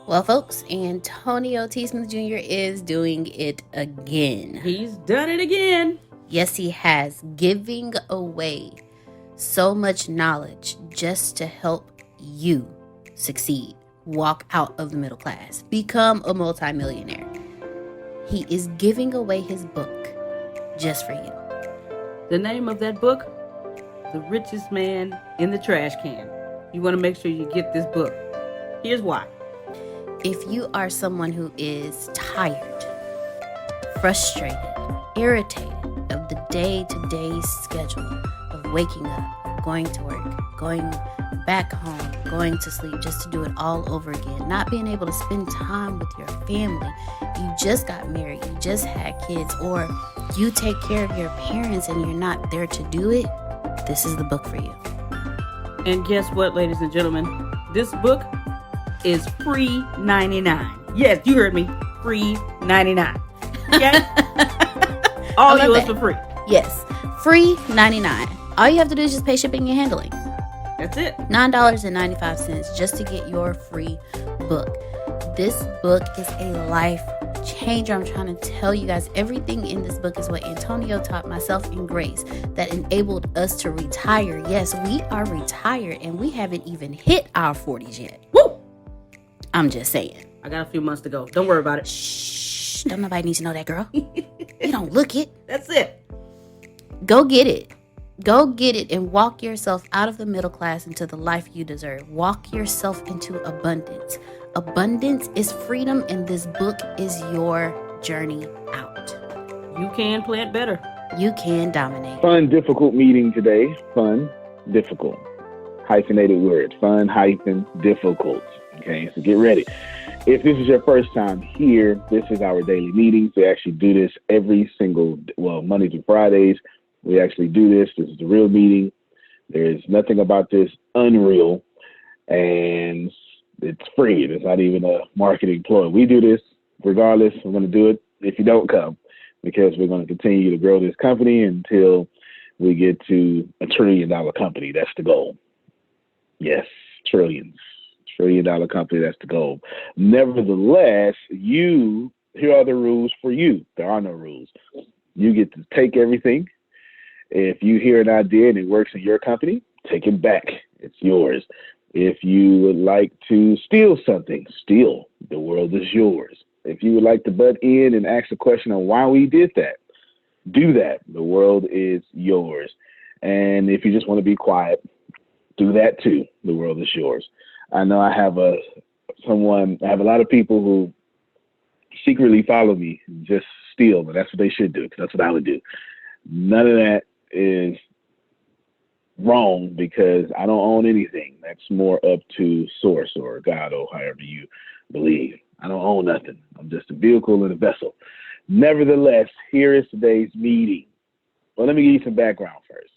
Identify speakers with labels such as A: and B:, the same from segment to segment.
A: Well, folks, Antonio T. Smith Jr. is doing it again.
B: He's done it again.
A: Yes, he has. Giving away so much knowledge just to help you succeed. Walk out of the middle class. Become a multimillionaire. He is giving away his book just for you.
B: The name of that book? The Richest Man in the Trash Can. You want to make sure you get this book. Here's why.
A: If you are someone who is tired, frustrated, irritated of the day-to-day schedule of waking up, going to work, going back home, going to sleep just to do it all over again, not being able to spend time with your family, you just got married, you just had kids, or you take care of your parents and you're not there to do it, this is the book for you.
B: And guess what, ladies and gentlemen? This book is free 99. Yes, you heard me. Free 99. Okay? All yours for free.
A: Yes. Free 99. All you have to do is just pay shipping and handling.
B: That's it.
A: $9.95 just to get your free book. This book is a life changer. I'm trying to tell you guys, everything in this book is what Antonio taught myself and Grace that enabled us to retire. Yes, we are retired and we haven't even hit our 40s yet.
B: Woo!
A: I'm just saying.
B: I got a few months to go. Don't worry about it.
A: Shh. Don't nobody need to know that, girl. You don't look it.
B: That's it.
A: Go get it. Go get it and walk yourself out of the middle class into the life you deserve. Walk yourself into abundance. Abundance is freedom, and this book is your journey out.
B: You can plant better.
A: You can dominate.
C: Fun, difficult meeting today. Fun, difficult. Hyphenated word. Fun, hyphen, difficult. Okay, so get ready. If this is your first time here, this is our daily meetings. We actually do this every single, Monday through Fridays. We actually do this. This is the real meeting. There's nothing about this unreal, and it's free. It's not even a marketing ploy. We do this regardless. We're going to do it if you don't come, because we're going to continue to grow this company until we get to $1 trillion company. That's the goal. Yes, trillions. $1 trillion company, that's the goal. Nevertheless, here are the rules for you. There are no rules. You get to take everything. If you hear an idea and it works in your company, take it back. It's yours. If you would like to steal something, steal. The world is yours. If you would like to butt in and ask a question on why we did that, do that. The world is yours. And if you just want to be quiet, do that too. The world is yours. I know I have a lot of people who secretly follow me, just steal, but that's what they should do, because that's what I would do. None of that is wrong, because I don't own anything. That's more up to source or God or however you believe. I don't own nothing. I'm just a vehicle and a vessel. Nevertheless, here is today's meeting. Well, let me give you some background first.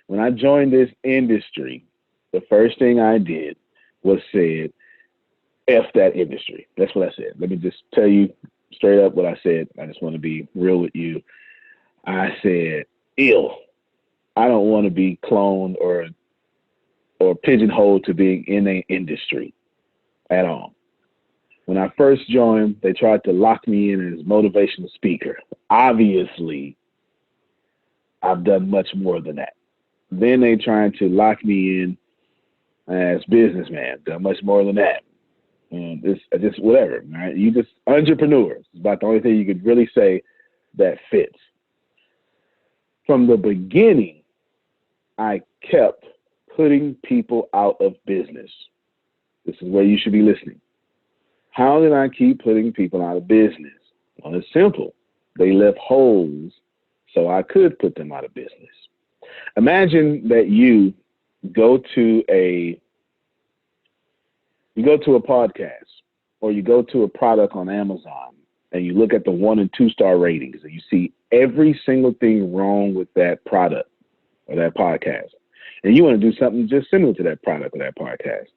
C: When I joined this industry, the first thing I did was said, F that industry. That's what I said. Let me just tell you straight up what I said. I just want to be real with you. I said, I don't want to be cloned or pigeonholed to being in an industry at all. When I first joined, they tried to lock me in as motivational speaker. Obviously, I've done much more than that. Then they tried to lock me in as businessman. Done much more than that. It's just whatever, right? You just entrepreneur. It's about the only thing you could really say that fits. From the beginning, I kept putting people out of business. This is where you should be listening. How did I keep putting people out of business? Well, it's simple. They left holes so I could put them out of business. Imagine that you go to a podcast, or you go to a product on Amazon and you look at the 1 and 2 star ratings and you see every single thing wrong with that product or that podcast. And you want to do something just similar to that product or that podcast.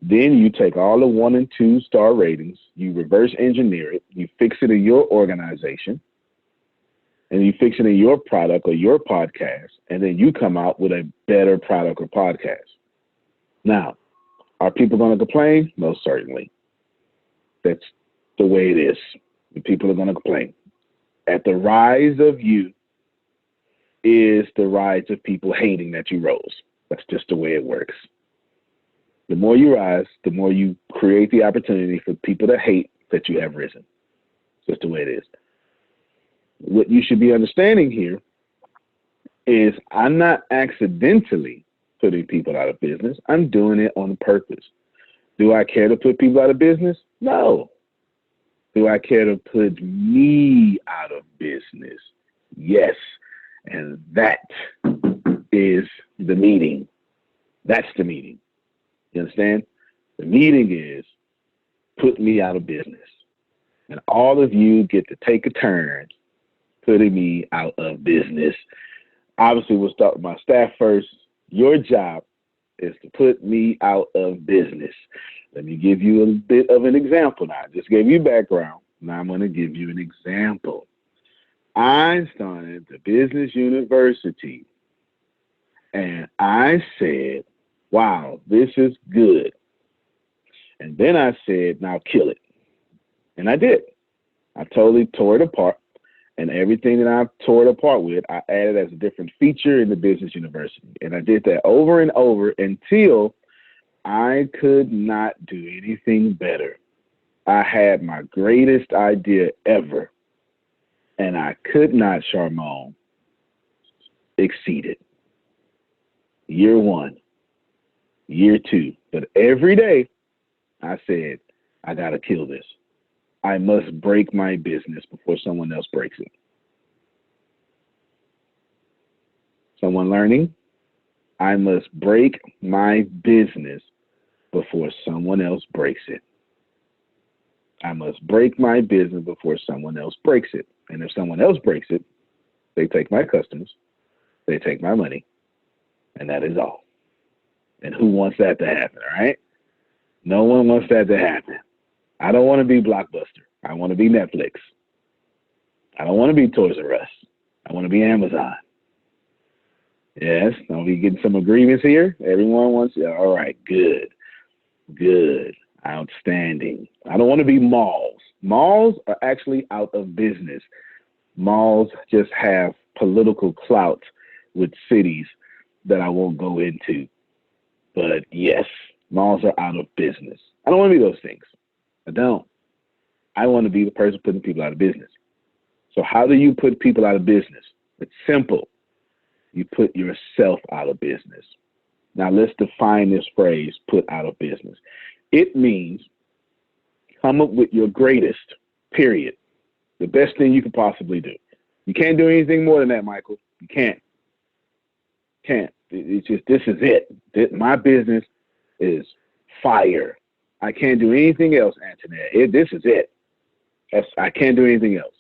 C: Then you take all the 1 and 2 star ratings, you reverse engineer it, you fix it in your organization, and you fix it in your product or your podcast, and then you come out with a better product or podcast. Now, are people going to complain? Most certainly. That's the way it is. The people are going to complain. At the rise of you is the rise of people hating that you rose. That's just the way it works. The more you rise, the more you create the opportunity for people to hate that you have risen. Just the way it is. What you should be understanding here is I'm not accidentally putting people out of business. I'm doing it on purpose. Do I care to put people out of business? No. Do I care to put me out of business? Yes. And that is the meeting. That's the meeting. You understand? The meeting is put me out of business. And all of you get to take a turn putting me out of business. Obviously, we'll start with my staff first. Your job is to put me out of business. Let me give you a bit of an example now. I just gave you background. Now I'm going to give you an example. I started the Business University, and I said, wow, this is good. And then I said, now kill it. And I did. I totally tore it apart. And everything that I tore it apart with, I added as a different feature in the Business University. And I did that over and over until I could not do anything better. I had my greatest idea ever. And I could not, Charmone, exceed it. Year 1, year 2. But every day I said, I got to kill this. I must break my business before someone else breaks it. Someone learning? I must break my business before someone else breaks it. I must break my business before someone else breaks it. And if someone else breaks it, they take my customers, they take my money, and that is all. And who wants that to happen, all right? No one wants that to happen. I don't want to be Blockbuster. I want to be Netflix. I don't want to be Toys R Us. I want to be Amazon. Yes, are we getting some agreements here? Everyone wants, all right, good, outstanding. I don't want to be malls. Malls are actually out of business. Malls just have political clout with cities that I won't go into. But yes, malls are out of business. I don't want to be those things. I don't. I want to be the person putting people out of business. So how do you put people out of business? It's simple. You put yourself out of business. Now let's define this phrase, put out of business. It means come up with your greatest, period. The best thing you can possibly do. You can't do anything more than that, Michael. You can't. It's just, this is it. My business is fire. I can't do anything else, Antoinette. This is it. I can't do anything else.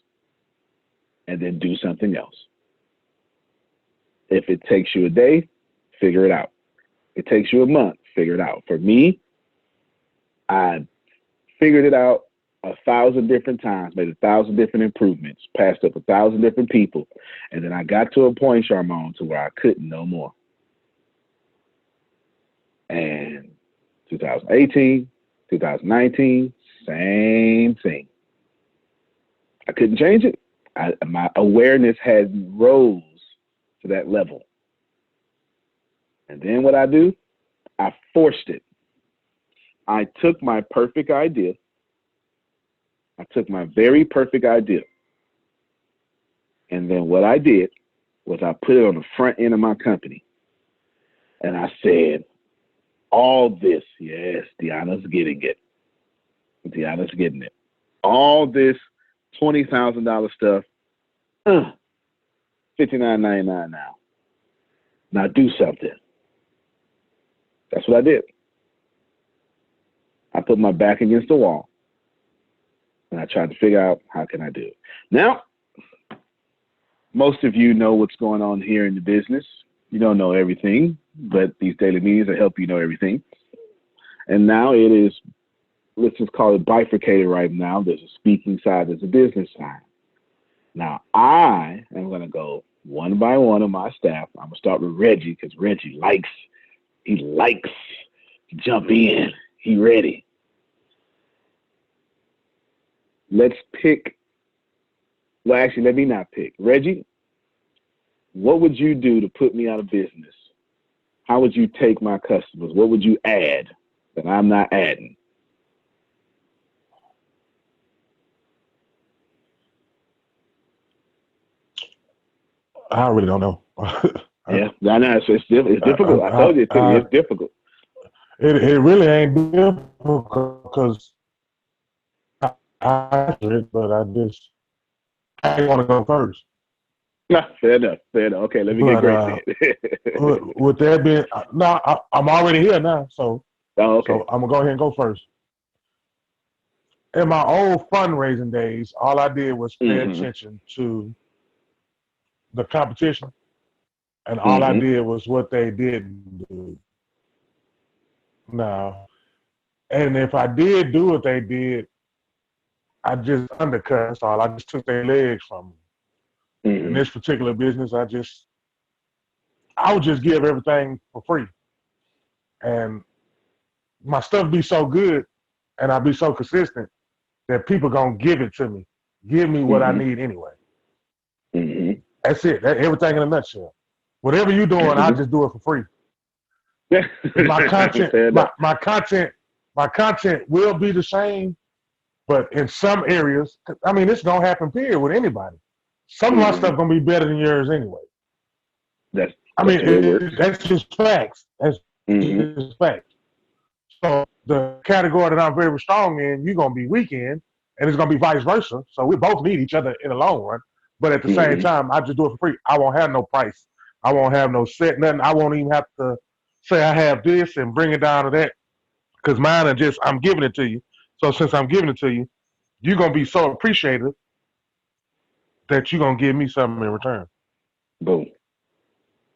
C: And then do something else. If it takes you a day, figure it out. It takes you a month, figure it out. For me, I figured it out 1,000 different times, made 1,000 different improvements, passed up 1,000 different people. And then I got to a point, Charmone, to where I couldn't no more. And 2018, 2019, same thing. I couldn't change it. My awareness had rose to that level. And then what I do, I forced it. I took my perfect idea. I took my very perfect idea. And then what I did was I put it on the front end of my company. And I said, all this, yes, Deanna's getting it. Deanna's getting it. All this $20,000 stuff, $59.99 now. Now do something. That's what I did. I put my back against the wall and I tried to figure out how can I do it. Now, most of you know what's going on here in the business. You don't know everything, but these daily meetings will help you know everything. And now it is, let's just call it bifurcated right now. There's a speaking side, there's a business side. Now, I am going to go one by one of my staff. I'm going to start with Reggie because Reggie likes to jump in. He ready. let's pick. Well, actually, let me not pick. Reggie, what would you do to put me out of business? How would you take my customers? What would you add that I'm not adding?
D: I really don't know.
C: Yeah, I know it's difficult. I told you it's difficult.
D: It really ain't difficult because I answer it, but I want to go first.
C: No, fair enough. Okay, let me get Grace in.
D: With that being, I'm already here now, so
C: okay.
D: So I'm gonna go ahead and go first. In my old fundraising days, all I did was pay attention to the competition, and all I did was what they didn't do. Now, and if I did do what they did, I just undercut. That's all. I just took their legs from them. In this particular business, I would just give everything for free, and my stuff be so good, and I'll be so consistent that people gonna give it to me. Give me what I need anyway. That's it. Everything in a nutshell. Whatever you're doing, I just do it for free. My content will be the same, but in some areas, I mean, it's gonna happen. Period with anybody. Some of my stuff gonna be better than yours anyway. That's just facts. That's just facts. So the category that I'm very strong in, you're gonna be weak in, and it's gonna be vice versa. So we both need each other in the long run. But at the same time, I just do it for free. I won't have no price. I won't have no set, nothing. I won't even have to say I have this and bring it down to that. Because mine are just, I'm giving it to you. So since I'm giving it to you, you're going to be so appreciative that you're going to give me something in return.
C: Boom.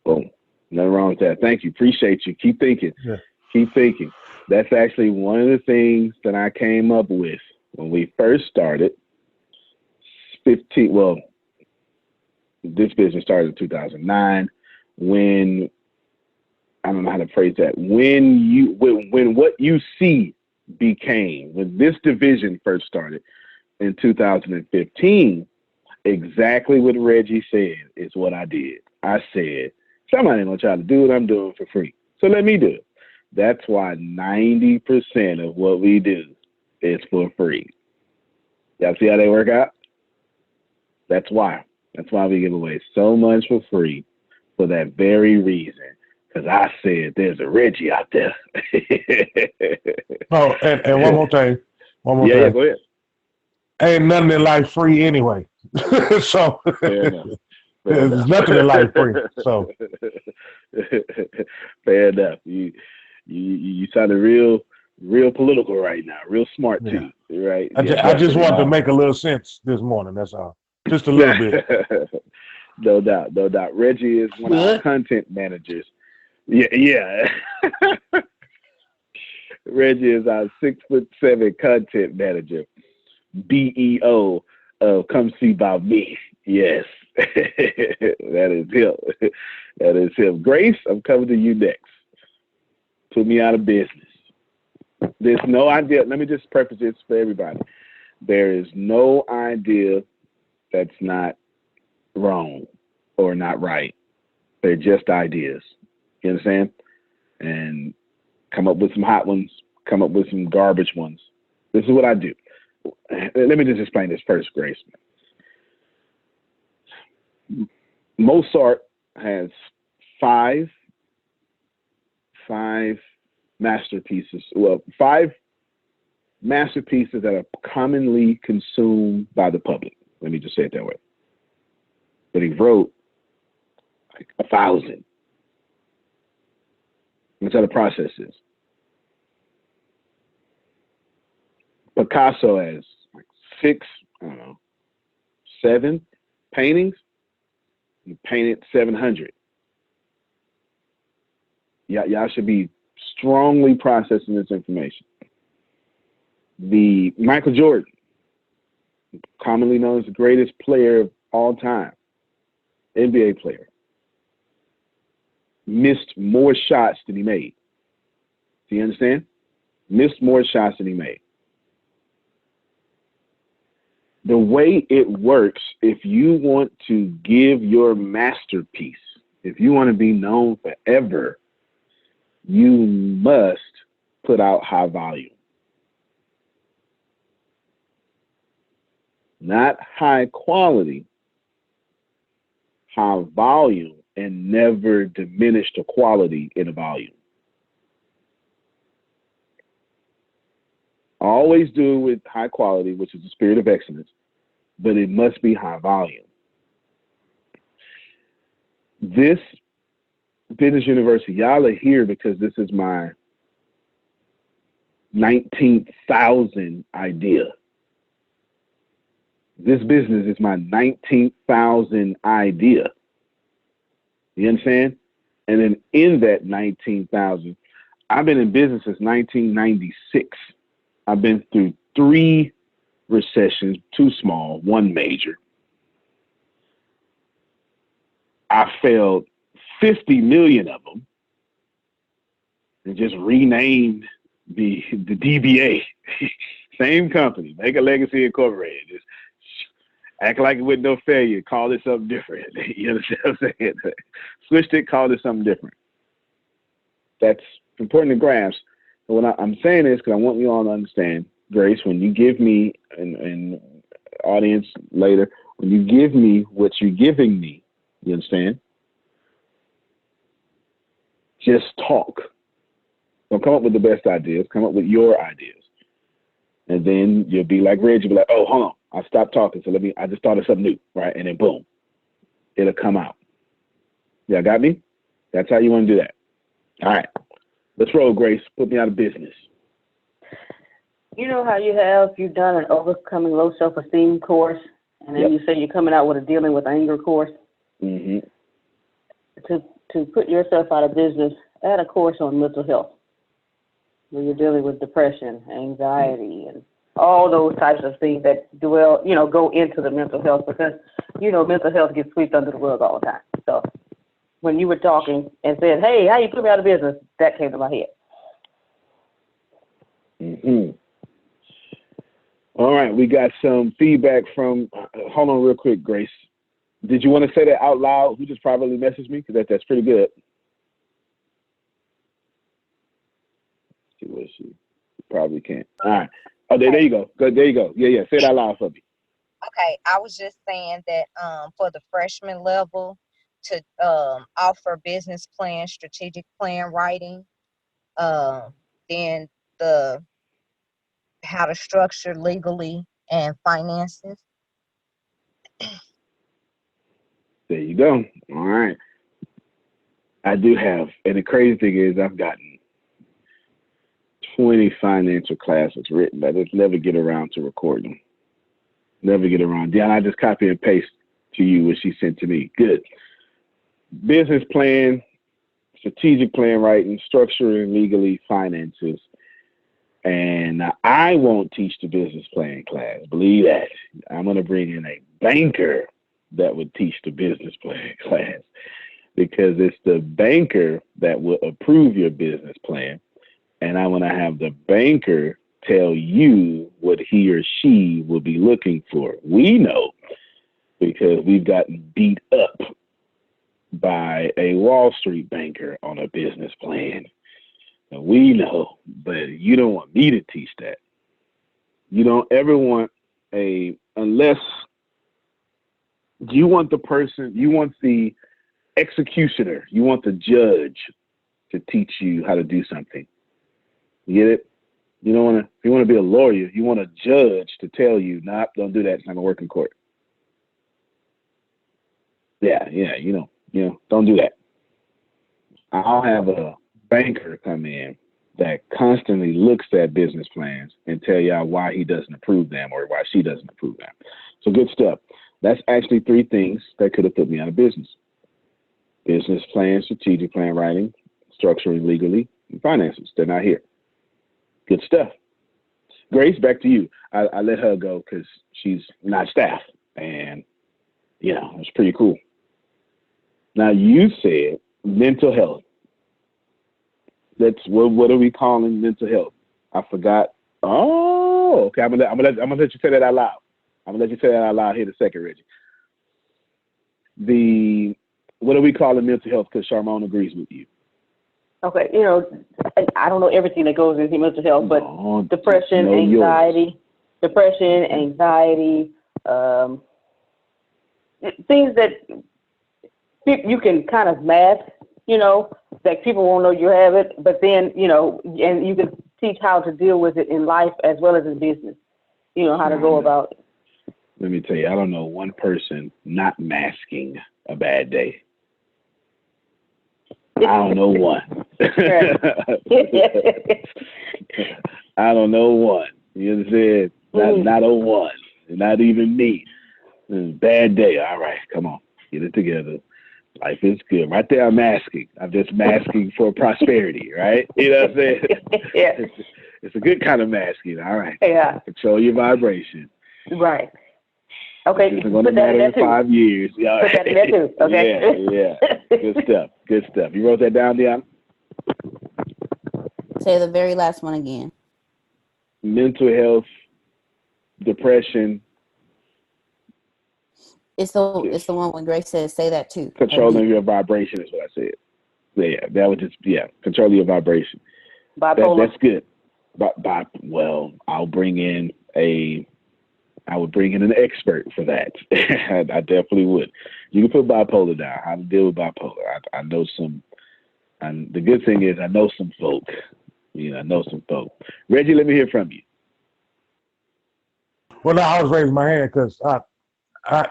C: Boom. Nothing wrong with that. Thank you. Appreciate you. Keep thinking.
D: Yeah.
C: Keep thinking. That's actually one of the things that I came up with when we first started. This business started in 2009. When, I don't know how to phrase that, when what you see became, when this division first started in 2015, exactly what Reggie said is what I did. I said, somebody ain't gonna try to do what I'm doing for free, so let me do it. That's why 90% of what we do is for free. Y'all see how they work out? That's why we give away so much for free, for that very reason. Because I said there's a Reggie out there.
D: Oh, and one more thing.
C: Yeah, go ahead.
D: Ain't nothing in life free anyway. So there's nothing in life free. So
C: fair enough. You sounded real political right now, real smart too, right?
D: I just wanted to make a little sense this morning. That's all. Just a little bit.
C: No doubt. Reggie is one of our content managers. Yeah. Reggie is our 6'7" content manager. BEO of Come See About Me. Yes. That is him. Grace, I'm coming to you next. Put me out of business. There's no idea. Let me just preface this for everybody. There is no idea that's not wrong or not right. They're just ideas. You understand? And come up with some hot ones, come up with some garbage ones. This is what I do. Let me just explain this first, Grace. Mozart has five masterpieces. Well, 5 masterpieces that are commonly consumed by the public. Let me just say it that way. But he wrote like 1,000. That's how the process is. Picasso has like 6, 7 paintings. He painted 700. Y'all should be strongly processing this information. The Michael Jordan, commonly known as the greatest player of all time, NBA player, missed more shots than he made. Do you understand? Missed more shots than he made. the way it works, if you want to give your masterpiece, if you want to be known forever, you must put out high volume. Not high quality, high volume, and never diminish the quality in the volume. Always do it with high quality, which is the spirit of excellence, but it must be high volume. This Business University, y'all are here because this is my 19,000 idea. This business is my 19,000 idea. You understand? And then in that 19,000, I've been in business since 1996. I've been through 3 recessions, 2 small, 1 major. I failed 50 million of them and just renamed the DBA. Same company, Make a Legacy Incorporated. Just act like it with no failure. Call it something different. You understand what I'm saying? Switched it, called it something different. That's important to grasp. But what I'm saying is, because I want you all to understand, Grace, when you give me, and audience later, when you give me what you're giving me, you understand? Just talk. Don't come up with the best ideas. Come up with your ideas. And then you'll be like Reg, you'll be like, oh, hold on. I stopped talking. So I just thought of something new, right? And then boom, it'll come out. Yeah, got me? That's how you want to do that. All right. Let's roll, Grace. Put me out of business.
B: You know how you've done an overcoming low self-esteem course, and then you say you're coming out with a dealing with anger course?
C: Mm-hmm.
B: To put yourself out of business, add a course on mental health, where you're dealing with depression, anxiety, and all those types of things that go into the mental health, because, mental health gets swept under the rug all the time. So when you were talking and said, hey, how you put me out of business, that came to my head.
C: Mm-hmm. All right, we got some feedback from, hold on real quick, Grace. Did you want to say that out loud? Who just privately messaged me? Because that's pretty good. Let's see what she probably can't. All right. Oh, there you go. Good. There you go. Yeah. Say it out loud for me.
E: Okay. I was just saying that for the freshman level to offer business plan, strategic plan writing, then how to structure legally and finances.
C: There you go. All right. I do have, and the crazy thing is I've gotten 20 financial classes written. I just never get around to recording them. Never get around. Dion, I just copy and paste to you what she sent to me. Good. Business plan, strategic plan writing, structuring legally, finances. And I won't teach the business plan class. Believe that. I'm going to bring in a banker that would teach the business plan class, because it's the banker that will approve your business plan. And I want to have the banker tell you what he or she will be looking for. We know because we've gotten beat up by a Wall Street banker on a business plan. And we know, but you don't want me to teach that. You don't ever want unless you want the person, you want the executioner, you want the judge to teach you how to do something. You get it? You don't want to, if you want to be a lawyer, you want a judge to tell you, nah, don't do that. It's not going to work in court. Yeah, don't do that. I'll have a banker come in that constantly looks at business plans and tell y'all why he doesn't approve them or why she doesn't approve them. So good stuff. That's actually 3 things that could have put me out of business. Business plan, strategic plan writing, structuring legally, and finances. They're not here. Good stuff. Grace, back to you. I let her go because she's not staff. And, it's pretty cool. Now, you said mental health. What are we calling mental health? I forgot. Oh, okay. I'm gonna let you say that out loud. I'm gonna let you say that out loud here in a second, Reggie. What do we call it mental health? Because Charmone agrees with you.
F: Okay, I don't know everything that goes into mental health, but depression, anxiety, things that you can kind of mask, that people won't know you have it, but then, and you can teach how to deal with it in life as well as in business, how to go about it.
C: Let me tell you, I don't know one person not masking a bad day. I don't know one. I don't know one. You understand? Not a one. Not even me. Bad day. All right, come on. Get it together. Life is good. Right there, I'm masking. I'm just masking for prosperity, right? You know what I'm saying?
F: Yeah.
C: It's a good kind of masking. All right.
F: Yeah.
C: Control your vibration.
F: Right. Okay.
C: It's going to matter in 5 years. Yeah.
F: Put that in there too. Okay.
C: Yeah. Good stuff. Good stuff. You wrote that down, Deanna?
A: Say the very last one again.
C: Mental health, depression.
A: It's the one when Grace says say that too.
C: Controlling your vibration is what I said. Yeah, that was just controlling your vibration.
F: Bipolar.
C: That's good. Well, I would bring in an expert for that. I definitely would. You can put bipolar down. How to deal with bipolar. I know some. And the good thing is I know some folk. I know some folk. Reggie, let me hear from you.
D: Well, I was raising my hand because I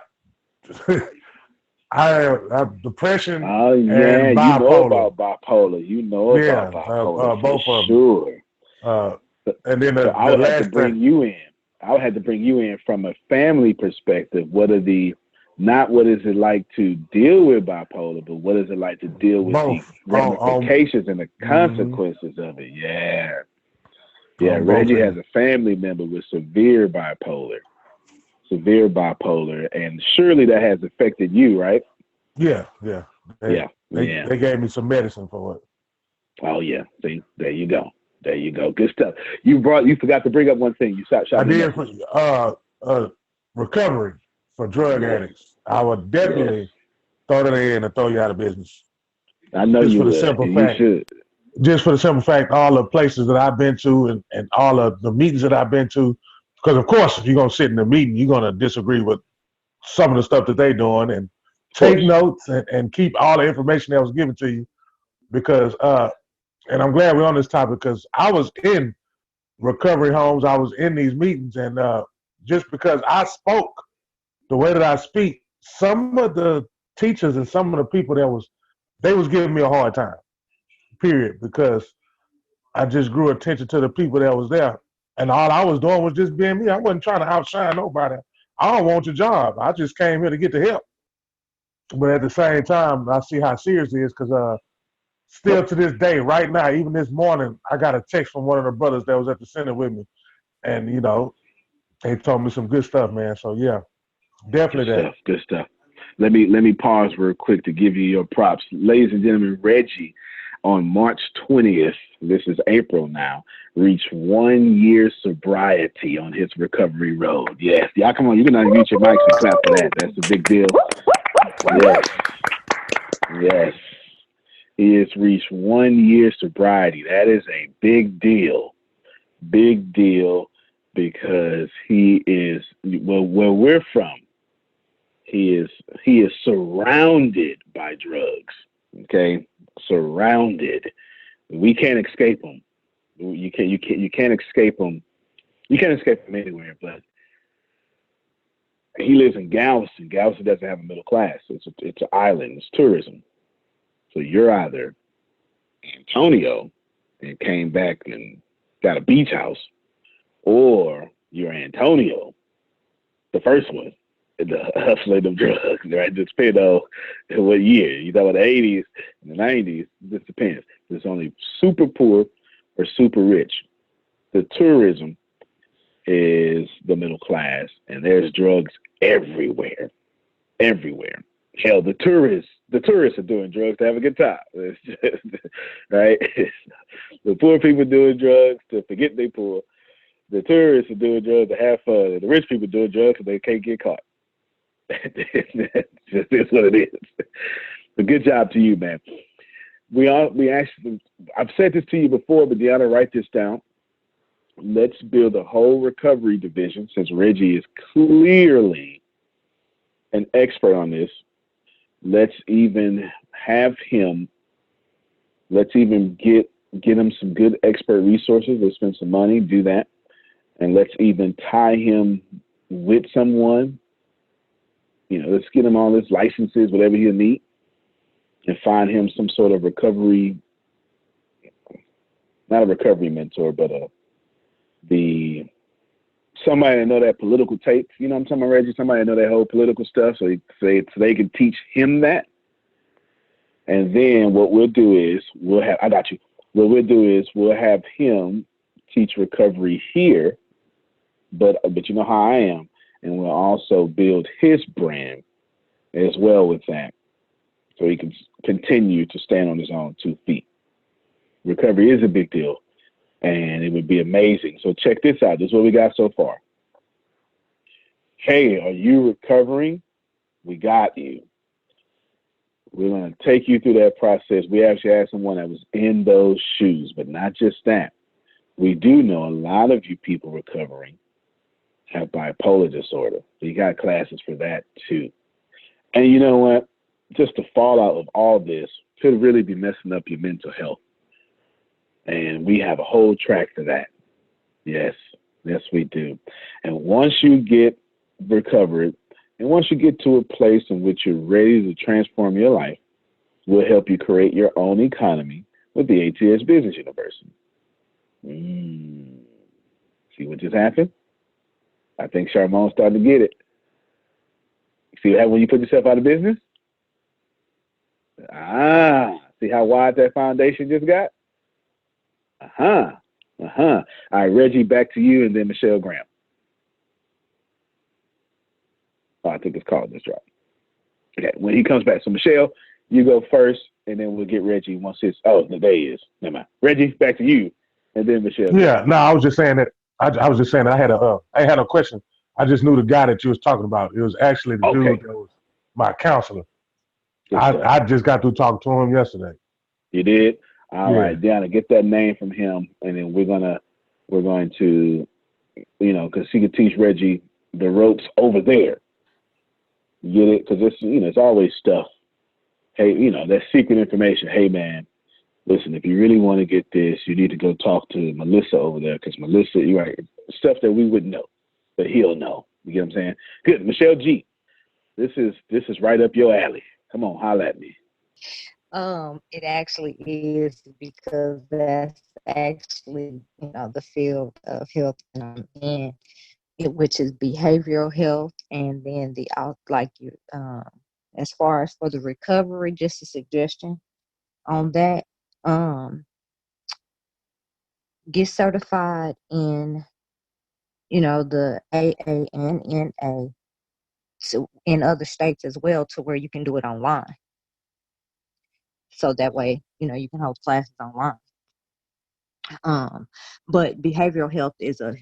D: have depression and bipolar.
C: You know about bipolar. You know about bipolar.
D: Both of them.
C: Sure.
D: And then
C: I would have to bring you in. I would have to bring you in from a family perspective. Not what is it like to deal with bipolar, but what is it like to deal with the ramifications and the consequences of it? Yeah. Yeah, Reggie has a family member with severe bipolar, and surely that has affected you, right?
D: Yeah. They gave me some medicine for it.
C: Oh yeah, see, there you go. Good stuff. You forgot to bring up one thing.
D: I did for recovery for drug addicts. I would definitely throw that in and throw you out of business.
C: I know you would. You should.
D: Just for the simple fact, all the places that I've been to and all of the meetings that I've been to, because of course, if you're going to sit in a meeting, you're going to disagree with some of the stuff that they're doing and take notes and keep all the information that was given to you. Because, and I'm glad we're on this topic because I was in recovery homes, I was in these meetings, and just because I spoke the way that I speak, some of the teachers and some of the people they was giving me a hard time. Period, because I just grew attention to the people that was there. And all I was doing was just being me. I wasn't trying to outshine nobody. I don't want your job. I just came here to get the help. But at the same time, I see how serious it is because still to this day, right now, even this morning, I got a text from one of the brothers that was at the center with me. And, they told me some good stuff, man. So, yeah, definitely
C: Good stuff. Let me pause real quick to give you your props. Ladies and gentlemen, Reggie, on March 20th, this is April now, reached 1 year sobriety on his recovery road. Yes. Y'all come on, you can unmute your mics and clap for that. That's a big deal. Yes. He has reached 1 year sobriety. That is a big deal. Big deal because he is, where we're from, he is surrounded by drugs. Okay? Surrounded. We can't escape them. You can't escape them. You can't escape them anywhere. But he lives in Galveston. Galveston doesn't have a middle class. It's an island. It's tourism. So you're either Antonio and came back and got a beach house, or you're Antonio, the first one, the hustling of drugs, right? It depends on what year. You know, in the 80s and the 90s, this depends. There's only super poor or super rich. The tourism is the middle class, and there's drugs everywhere. Everywhere. Hell, the tourists are doing drugs to have a good time. It's just, right? The poor people doing drugs to forget they poor. The tourists are doing drugs to have fun. The rich people doing drugs because they can't get caught. That's just is what it is. But good job to you, man. We actually, I've said this to you before, but Deanna, write this down. Let's build a whole recovery division, since Reggie is clearly an expert on this. Let's even have him. Let's even get him some good expert resources. Let's spend some money, do that, and let's even tie him with someone. Let's get him all his licenses, whatever he'll need, and find him some sort of recovery, not a recovery mentor, but somebody that know that political tape. You know what I'm talking about, Reggie? Somebody that know that whole political stuff, so they can teach him that. And then what we'll do is I got you. What we'll do is we'll have him teach recovery here, but you know how I am. And we'll also build his brand as well with that, so he can continue to stand on his own 2 feet. Recovery is a big deal, and it would be amazing. So check this out. This is what we got so far. Hey, are you recovering? We got you. We're going to take you through that process. We actually had someone that was in those shoes, but not just that. We do know a lot of you people recovering have bipolar disorder. So you got classes for that too. And you know what? Just the fallout of all this could really be messing up your mental health. And we have a whole track for that. Yes, we do. And once you get recovered, and once you get to a place in which you're ready to transform your life, we'll help you create your own economy with the ATS Business University. See what just happened? I think Charmon's starting to get it. See what happens when you put yourself out of business? See how wide that foundation just got? All right, Reggie, back to you, and then Michelle Graham. Oh, I think it's called this drop. Okay, when he comes back. So Michelle, you go first, and then we'll get Reggie once it's. Oh, there he is. Never mind. Reggie, back to you, and then Michelle.
D: Yeah, no, I was just saying that. I was just saying I had a question. I just knew the guy that you was talking about. It was actually the dude that was my counselor. I just got through talking to him yesterday.
C: You did? All right, Deanna, get that name from him, and then we're going to, because he could teach Reggie the ropes over there. Get it? Because it's always stuff. Hey, that's secret information. Hey, man, listen, if you really want to get this, you need to go talk to Melissa over there, because Melissa, you're right, stuff that we wouldn't know, but he'll know. You get what I'm saying? Good. Michelle G., this is right up your alley. Come on, holla at me.
E: It actually is, because that's actually, the field of health that I'm in, which is behavioral health. And then as far as for the recovery, just a suggestion on that, get certified in, the AA and NA, so in other states as well, to where you can do it online. So that way, you can hold classes online. But behavioral health is a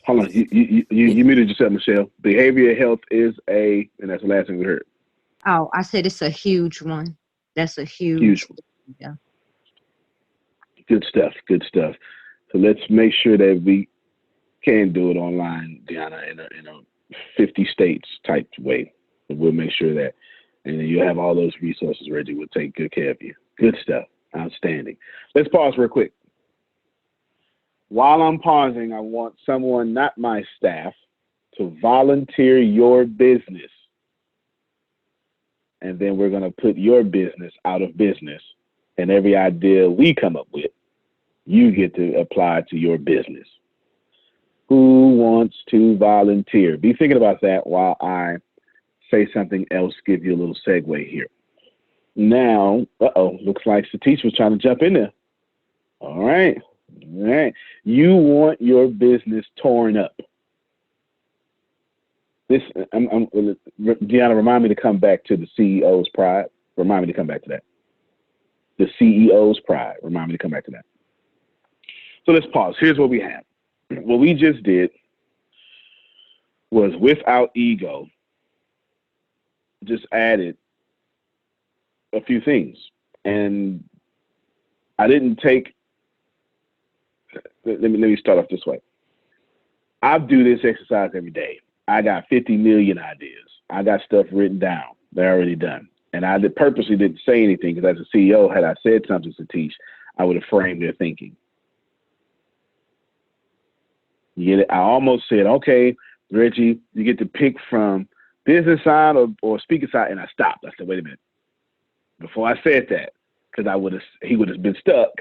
C: Hold on, you muted yourself, Michelle. Behavioral health is and that's the last thing we heard.
E: Oh, I said it's a huge one. That's a huge one. Yeah.
C: Good stuff. So let's make sure that we can do it online, Deanna, in a 50 states type way. So we'll make sure that, and then you have all those resources. Reggie will take good care of you. Good stuff. Outstanding. Let's pause real quick. While I'm pausing, I want someone, not my staff, to volunteer your business. And then we're going to put your business out of business. And every idea we come up with, you get to apply to your business. Who wants to volunteer? Be thinking about that while I say something else, give you a little segue here. Now, looks like Satish was trying to jump in there. All right. You want your business torn up. Deanna, remind me to come back to the CEO's pride. Remind me to come back to that. The CEO's pride. Remind me to come back to that. So let's pause. Here's what we have. What we just did was, without ego, just added a few things. And I didn't take, let me start off this way. I do this exercise every day. I got 50 million ideas. I got stuff written down. They're already done. And I purposely didn't say anything, because as a CEO, had I said something to teach, I would have framed their thinking. You get it? I almost said, okay, Reggie, you get to pick from business side or speaker side, and I stopped. I said, wait a minute. Before I said that, because he would have been stuck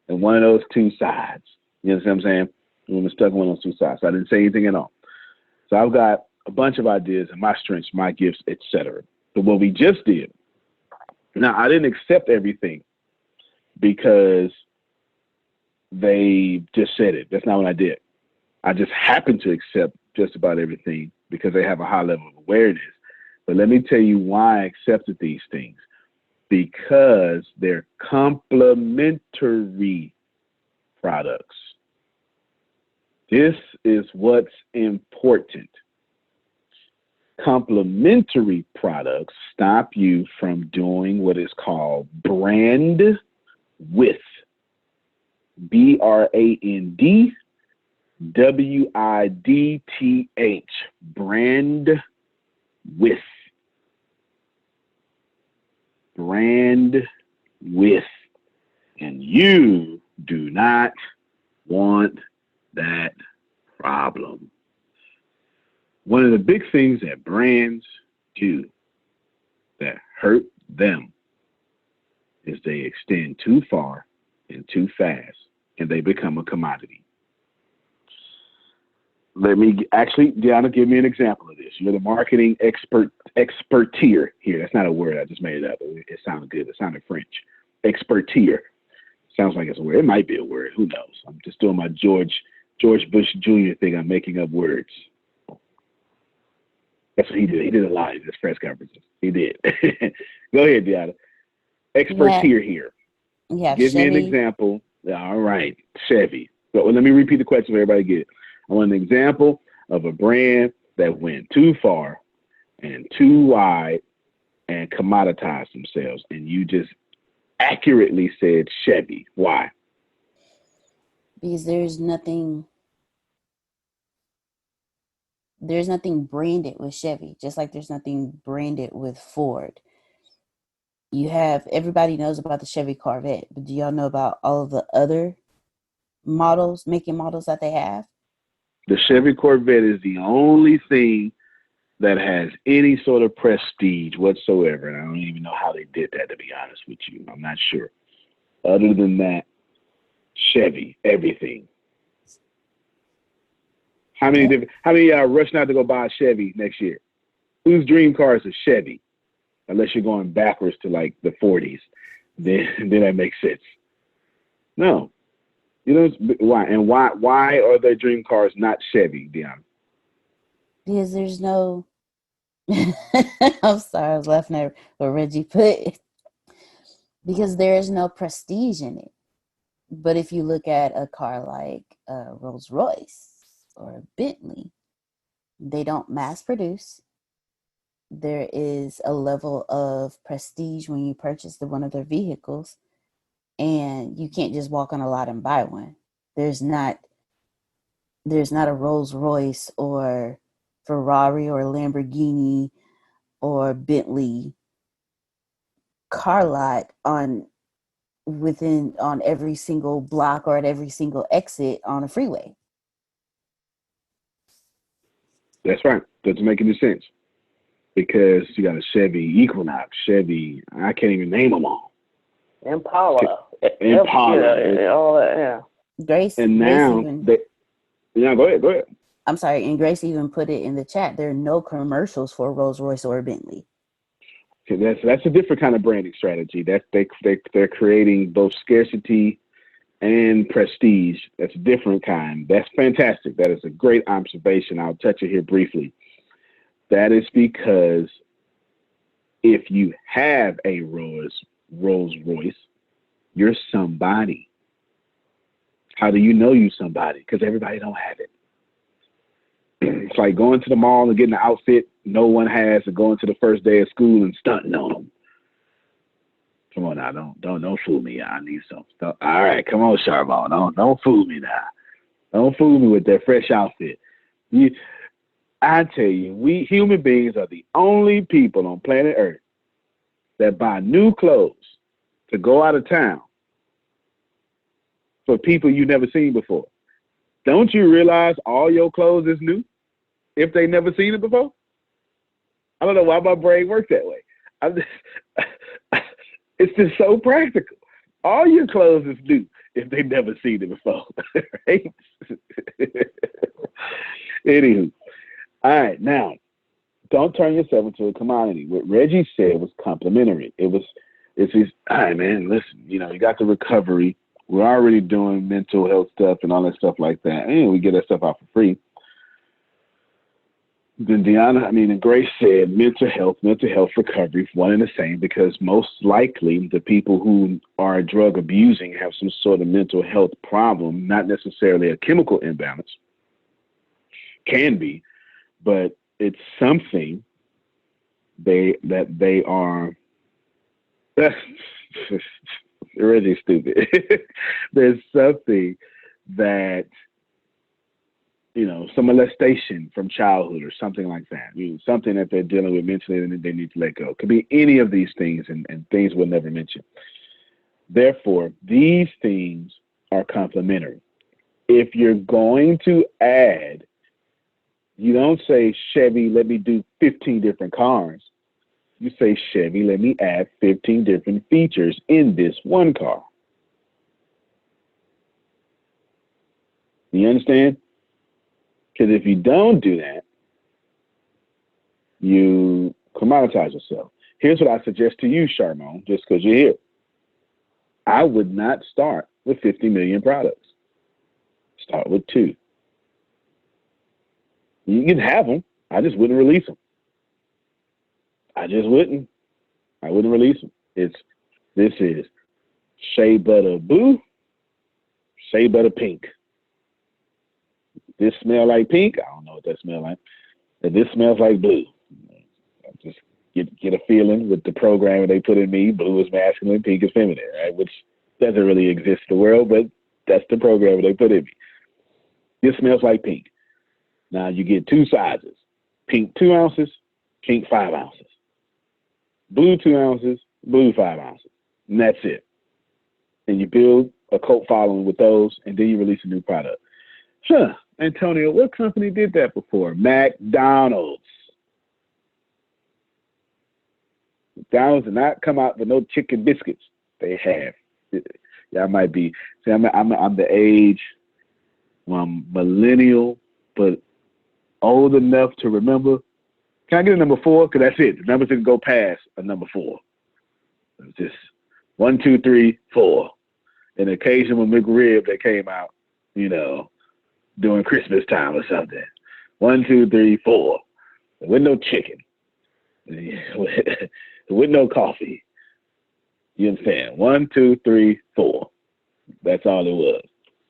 C: in one of those two sides. You know what I'm saying? He would have been stuck in one of those two sides. So I didn't say anything at all. So I've got a bunch of ideas and my strengths, my gifts, etc. So what we just did, now I didn't accept everything because they just said it. That's not what I did. I just happened to accept just about everything because they have a high level of awareness. But let me tell you why I accepted these things. Because they're complementary products. This is what's important. Complementary products stop you from doing what is called brand width. BRAND WIDTH. Brand width. Brand width. And you do not want that problem. One of the big things that brands do that hurt them is they extend too far and too fast, and they become a commodity. Deanna, give me an example of this. You're the marketing expertier here. That's not a word. I just made it up. It sounded good. It sounded French. Expertier. Sounds like it's a word. It might be a word. Who knows? I'm just doing my George Bush Jr. thing. I'm making up words. That's what he did. He did a lot in his press conferences. He did. Go ahead, Deanna. Expertier here. Give me an example. All right. Chevy. So let me repeat the question so everybody get it. I want an example of a brand that went too far and too wide and commoditized themselves. And you just accurately said Chevy. Why?
A: Because there's nothing branded with Chevy, just like there's nothing branded with Ford. Everybody knows about the Chevy Corvette, but do y'all know about all of the other making models that they have?
C: The Chevy Corvette is the only thing that has any sort of prestige whatsoever. And I don't even know how they did that, to be honest with you. I'm not sure. Other than that, Chevy, everything. How many rushing out to go buy a Chevy next year? Whose dream car is a Chevy? Unless you're going backwards to like the 40s, then that makes sense. No. You know why? And why are their dream cars not Chevy, Deanna?
A: Because there's no I'm sorry, I was laughing at what Reggie put. Because there is no prestige in it. But if you look at a car like a Rolls Royce or a Bentley, they don't mass produce. There is a level of prestige when you purchase one of their vehicles, and you can't just walk on a lot and buy one. There's not a Rolls Royce or Ferrari or Lamborghini or Bentley car lot on every single block or at every single exit on a freeway.
C: That's right. Doesn't make any sense. Because you got a Chevy Equinox, Chevy, I can't even name them all.
F: Impala.
C: Impala.
F: All that, yeah.
A: Grace.
C: And now, go ahead.
A: I'm sorry, and Grace even put it in the chat. There are no commercials for Rolls Royce or Bentley.
C: Okay, that's a different kind of branding strategy. They're creating both scarcity and prestige. That's a different kind. That's fantastic. That is a great observation. I'll touch it here briefly. That is because if you have a Rolls Royce, You're somebody. How do you know you somebody? Because everybody don't have it. It's like going to the mall and getting an outfit no one has, and going to the first day of school and stunting on them. Come on now, don't fool me. I need some stuff. All right, come on, Charbon. Don't fool me now. Don't fool me with that fresh outfit. I tell you, we human beings are the only people on planet Earth that buy new clothes to go out of town for people you've never seen before. Don't you realize all your clothes is new if they never seen it before? I don't know why my brain works that way. It's just so practical. All your clothes is new if they never seen it before. Right? Anywho. All right, now, don't turn yourself into a commodity. What Reggie said was complimentary. It's all right, man, listen, you got the recovery. We're already doing mental health stuff and all that stuff like that. And we get that stuff out for free. Then and Grace said mental health recovery, one and the same, because most likely the people who are drug abusing have some sort of mental health problem, not necessarily a chemical imbalance. Can be, but it's something they are. Reggie's stupid. There's something that, some molestation from childhood or something like that. Something that they're dealing with mentally and they need to let go. Could be any of these things and things we'll never mention. Therefore, these things are complementary. If you're going to add, you don't say, Chevy, let me do 15 different cars. You say, Chevy, let me add 15 different features in this one car. You understand? Because if you don't do that, you commoditize yourself. Here's what I suggest to you, Charmon, just because you're here. I would not start with 50 million products. Start with 2. You can have them. I just wouldn't release them. I wouldn't release them. This is shea butter blue, shea butter pink. This smell like pink. I don't know what that smells like. But this smells like blue. I just get a feeling with the programming they put in me. Blue is masculine, pink is feminine, right? Which doesn't really exist in the world, but that's the programming they put in me. This smells like pink. Now you get 2 sizes. Pink 2 ounces, pink 5 ounces. Blue 2 ounces, blue 5 ounces. And that's it. And you build a cult following with those, and then you release a new product. Antonio, what company did that before? McDonald's. McDonald's did not come out with no chicken biscuits. They have. Yeah, I might be. See, I'm the age. Well, I'm millennial, but old enough to remember. Can I get a number 4? Because that's it. The numbers didn't go past a number 4. It was just 1, 2, 3, 4. And occasional McRib that came out, during Christmas time or something. 1, 2, 3, 4. With no chicken. With no coffee. You understand? 1, 2, 3, 4. That's all it was.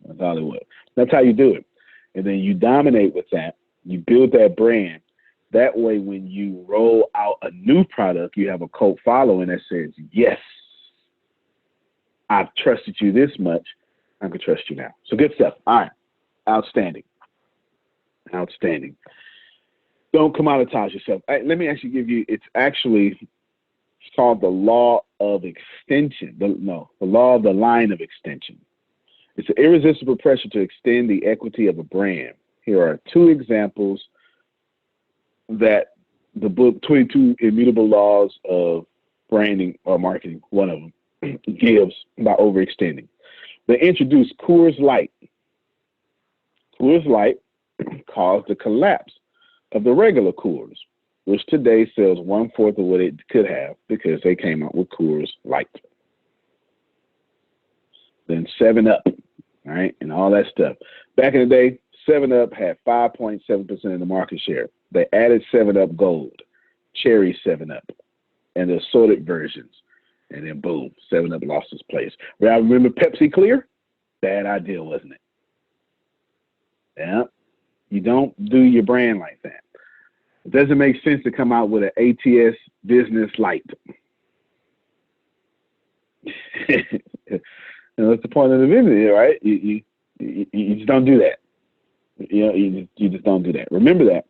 C: That's all it was. That's how you do it. And then you dominate with that. You build that brand. That way, when you roll out a new product, you have a cult following that says, yes, I've trusted you this much. I can trust you now. So good stuff. All right. Outstanding. Outstanding. Don't commoditize yourself. Let me actually give you, it's called the law of extension. The law of the line of extension. It's an irresistible pressure to extend the equity of a brand. Here are 2 examples that the book 22 Immutable Laws of Branding or Marketing, one of them, gives by overextending. They introduced Coors Light. Coors Light caused the collapse of the regular Coors, which today sells 1/4 of what it could have because they came out with Coors Light. Then 7-Up, all right, and all that stuff. Back in the day, 7-Up had 5.7% of the market share. They added 7-Up Gold, Cherry 7-Up, and the assorted versions. And then boom, 7-Up lost its place. I remember Pepsi Clear? Bad idea, wasn't it? Yeah. You don't do your brand like that. It doesn't make sense to come out with an ATS Business Light. That's the point of the business, right? You just don't do that. You just don't do that. Remember that.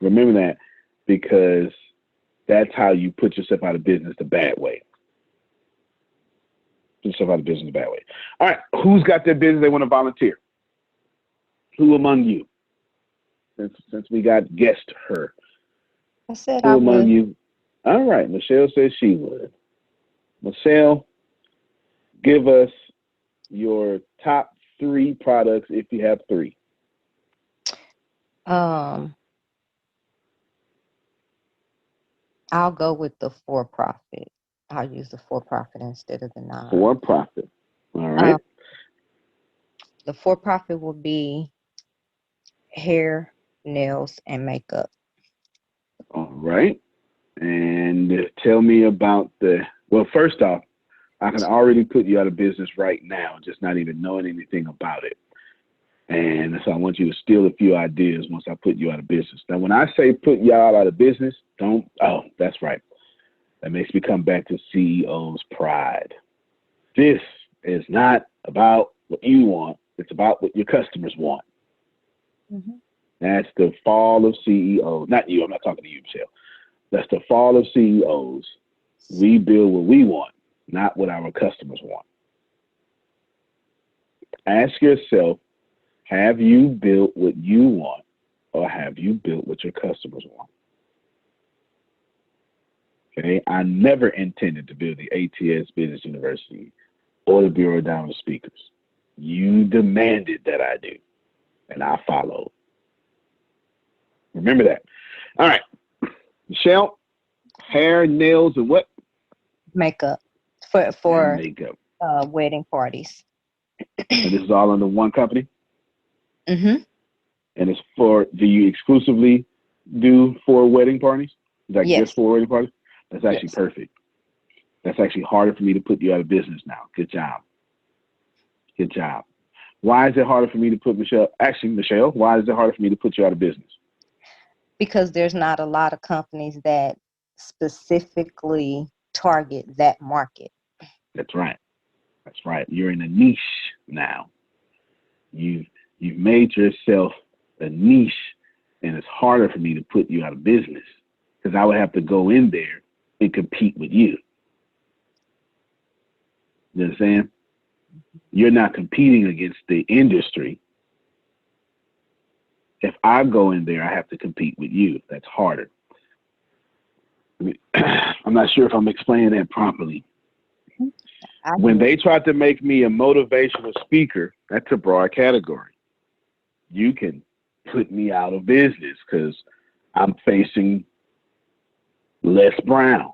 C: Remember that, because that's how you put yourself out of business the bad way. Put yourself out of business the bad way. All right, who's got their business they want to volunteer? Who among you? Since we got guest her.
E: I said
C: Who
E: I
C: among
E: would.
C: you? All right, Michelle says she would. Michelle, give us your top 3 products if you have 3.
E: I'll go with the for-profit. I'll use the for-profit instead of the non.
C: For-profit. All right.
E: The for-profit will be hair, nails, and makeup.
C: All right. And tell me about well, first off, I can already put you out of business right now, just not even knowing anything about it. And so I want you to steal a few ideas once I put you out of business. Now, when I say put y'all out of business, that's right. That makes me come back to CEO's pride. This is not about what you want. It's about what your customers want.
E: Mm-hmm.
C: That's the fall of CEOs. Not you. I'm not talking to you, Michelle. That's the fall of CEOs. We build what we want, not what our customers want. Ask yourself, have you built what you want, or have you built what your customers want? Okay, I never intended to build the ATS Business University or the Bureau of Download Speakers. You demanded that I do, and I followed. Remember that. All right, Michelle, hair, nails, and what?
E: Makeup for
C: makeup.
E: Wedding parties.
C: And this is all under one company?
E: Mm-hmm.
C: And it's do you exclusively do for wedding parties? Is that
E: Yes.
C: just for wedding parties? That's actually
E: Yes.
C: perfect. That's actually harder for me to put you out of business now. Good job. Good job. Why is it harder for me to put Michelle, why is it harder for me to put you out of business?
E: Because there's not a lot of companies that specifically target that market.
C: That's right. That's right. You're in a niche now. You've made yourself a niche, and it's harder for me to put you out of business because I would have to go in there and compete with you. You understand? You're not competing against the industry. If I go in there, I have to compete with you. That's harder. I'm not sure if I'm explaining that properly. When they tried to make me a motivational speaker, that's a broad category. You can put me out of business because I'm facing Les Brown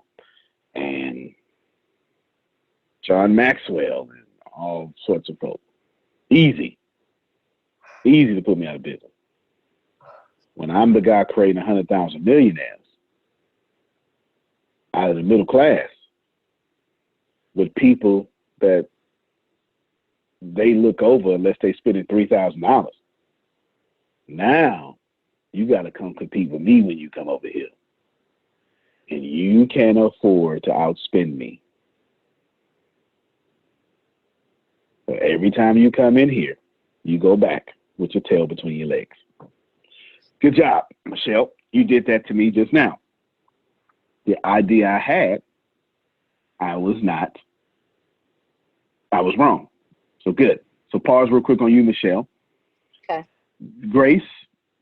C: and John Maxwell and all sorts of folks. Easy to put me out of business. When I'm the guy creating 100,000 millionaires out of the middle class with people that they look over unless they spending $3,000. Now you got to come compete with me when you come over here. And you can't afford to outspend me. So every time you come in here, you go back with your tail between your legs. Good job, Michelle. You did that to me just now. The idea I had, I was wrong. So good. So pause real quick on you, Michelle.
E: Okay.
C: Grace,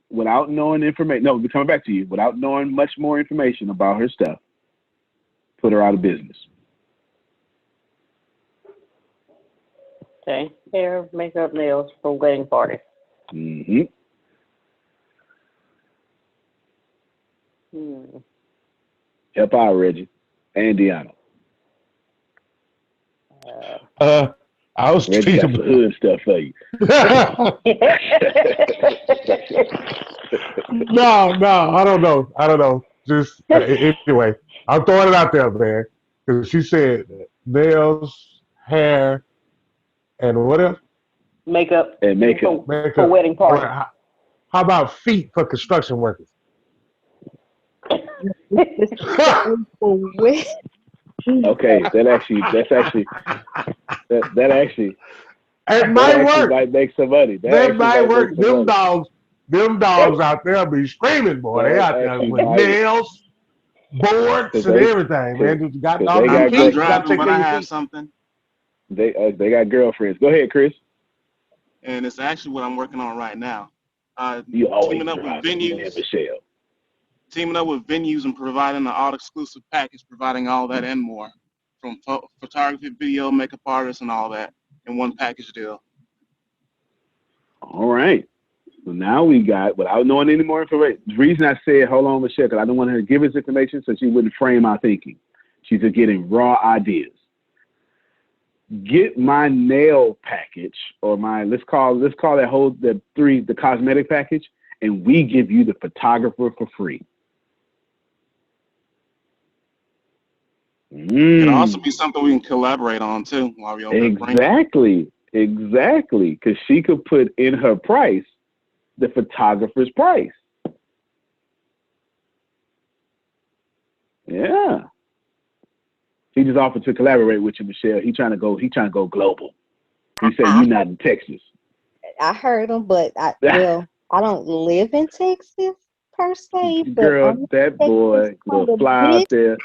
C: without knowing information, no, we're coming back to you, without knowing much more information about her stuff, put her out of business.
F: Okay. Hair, makeup, nails for wedding parties.
C: Mm-hmm. Help out, Reggie and Deanna.
D: I was
C: Reggie got some hood stuff for you.
D: No, I don't know. Just anyway, I'm throwing it out there, man. Because she said nails, hair, and what else?
F: Makeup.
C: And makeup.
F: For wedding parties.
D: How about feet for construction workers?
C: Okay, that actually
D: It might work.
C: might make some money.
D: That might work. Them dogs out there be screaming, boy. They out there with nails, boards, and everything, man. You got all
G: I'm
D: feet.
G: driving, but I have something.
C: They got girlfriends. Go ahead, Chris.
G: And it's actually what I'm working on right now.
C: You always
G: teaming up with venues.
C: Michelle.
G: Teaming up with venues and providing an all-exclusive package, providing all that and more, from photography, video, makeup artists, and all that in one package deal.
C: All right. So now we got, without knowing any more information, the reason I said, hold on, Michelle, because I don't want her to give us information so she wouldn't frame our thinking. She's just getting raw ideas. Get my nail package, or my, let's call that the cosmetic package, and we give you the photographer for free.
G: It can also be something we can collaborate on too while we open
C: Exactly, because she could put in her price the photographer's price. Yeah. He just offered to collaborate with you, Michelle. He trying to go global. He said you're not in Texas.
E: I heard him, but I don't live in Texas per se. But
C: girl, that boy will fly out there.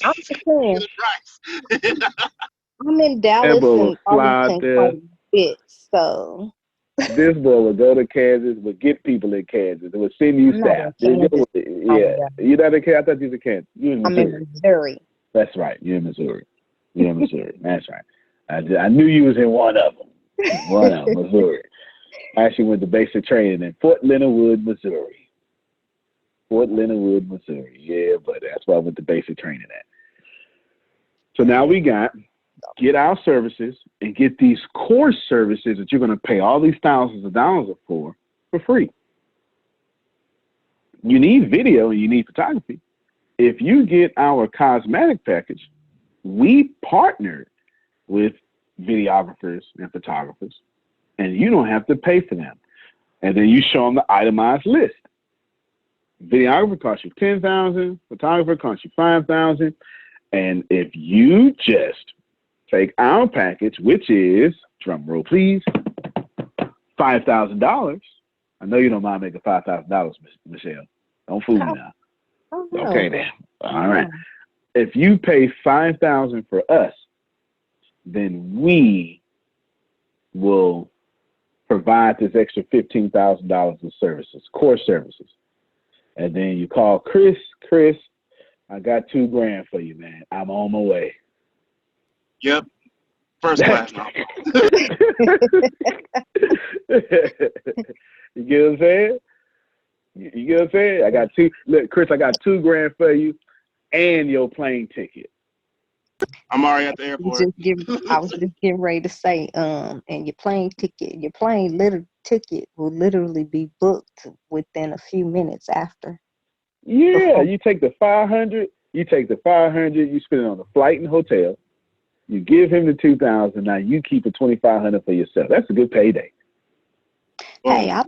E: I'm saying, I'm in Dallas and Arlington quite a bit, so.
C: This boy will go to Kansas, will get people in Kansas. It will send you staff. Yeah, you're not in Kansas. I thought you were in Kansas.
E: I'm in Missouri.
C: That's right. You're in Missouri. That's right. I knew you was in one of them. Missouri. I actually went to basic training in Fort Leonard Wood, Missouri. Yeah, but that's where I went to basic training at. So now we get our services and get these core services that you're going to pay all these thousands of dollars for free. You need video and you need photography. If you get our cosmetic package, we partnered with videographers and photographers, and you don't have to pay for them. And then you show them the itemized list. Videographer costs you $10,000, photographer costs you $5,000, and if you just take our package, which is, drum roll please, $5,000. I know you don't mind making $5,000, Michelle. Don't fool me now. Okay then. All right. If you pay $5,000 for us, then we will provide this extra $15,000 of services, core services. And then you call Chris, I got $2,000 for you, man. I'm on my way.
G: Yep. First class now.
C: You get what I'm saying? You get what I'm saying? Chris, I got $2,000 for you and your plane ticket.
G: I'm already at the airport.
E: I was just getting ready to say, and your plane ticket will literally be booked within a few minutes after.
C: Yeah, you take the $500, you spend it on the flight and hotel. You give him the $2,000. Now you keep the $2,500 for yourself. That's a good payday.
E: Hey, I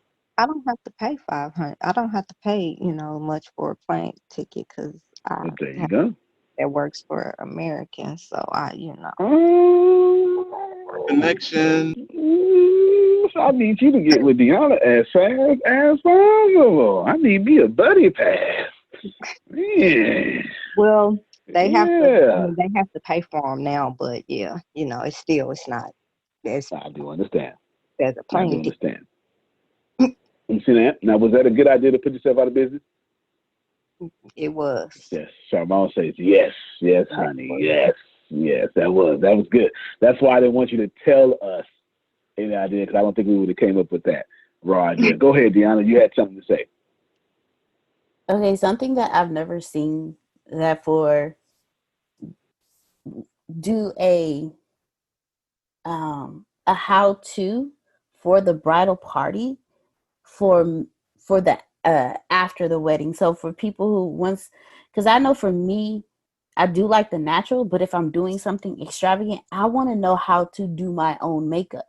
E: don't have to pay $500. I don't have to pay much for a plane ticket because
C: there you go.
E: That works for Americans, so
G: Connection.
C: So I need you to get with Deanna as fast as possible. I need me a buddy pass. Man.
E: Well, they have to pay for them now, but it's not.
C: I do understand.
E: There's a plane.
C: I do understand. You see that? Now, was that a good idea to put yourself out of business?
E: It was.
C: Yes. Charmant says yes, honey, yes, that was good. That's why I didn't want you to tell us any idea, because I don't think we would have came up with that raw idea. Go ahead, Deanna. You had something to say.
A: Okay, something that I've never seen that do a how-to for the bridal party for the after the wedding. So for people who because I know for me, I do like the natural, but if I'm doing something extravagant, I want to know how to do my own makeup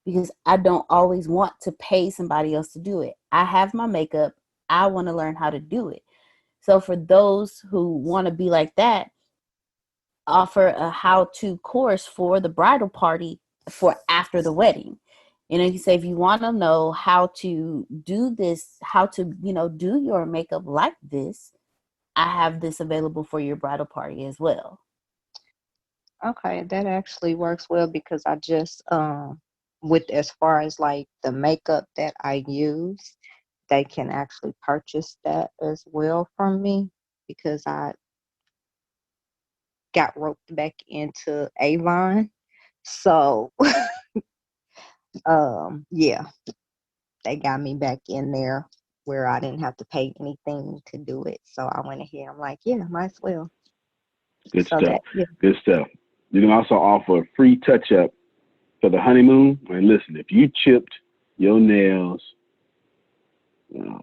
A: because I don't always want to pay somebody else to do it. I have my makeup. I want to learn how to do it. So for those who want to be like that, offer a how-to course for the bridal party for after the wedding. You know, you say if you want to know how to do this, how to, do your makeup like this, I have this available for your bridal party as well.
E: Okay, that actually works well because I just with as far as like the makeup that I use, they can actually purchase that as well from me because I got roped back into Avon. So yeah, they got me back in there where I didn't have to pay anything to do it. So I went ahead. I'm like, yeah, might as well.
C: Good
E: So
C: stuff.
E: that, yeah.
C: Good stuff. You can also offer a free touch-up for the honeymoon. And listen, if you chipped your nails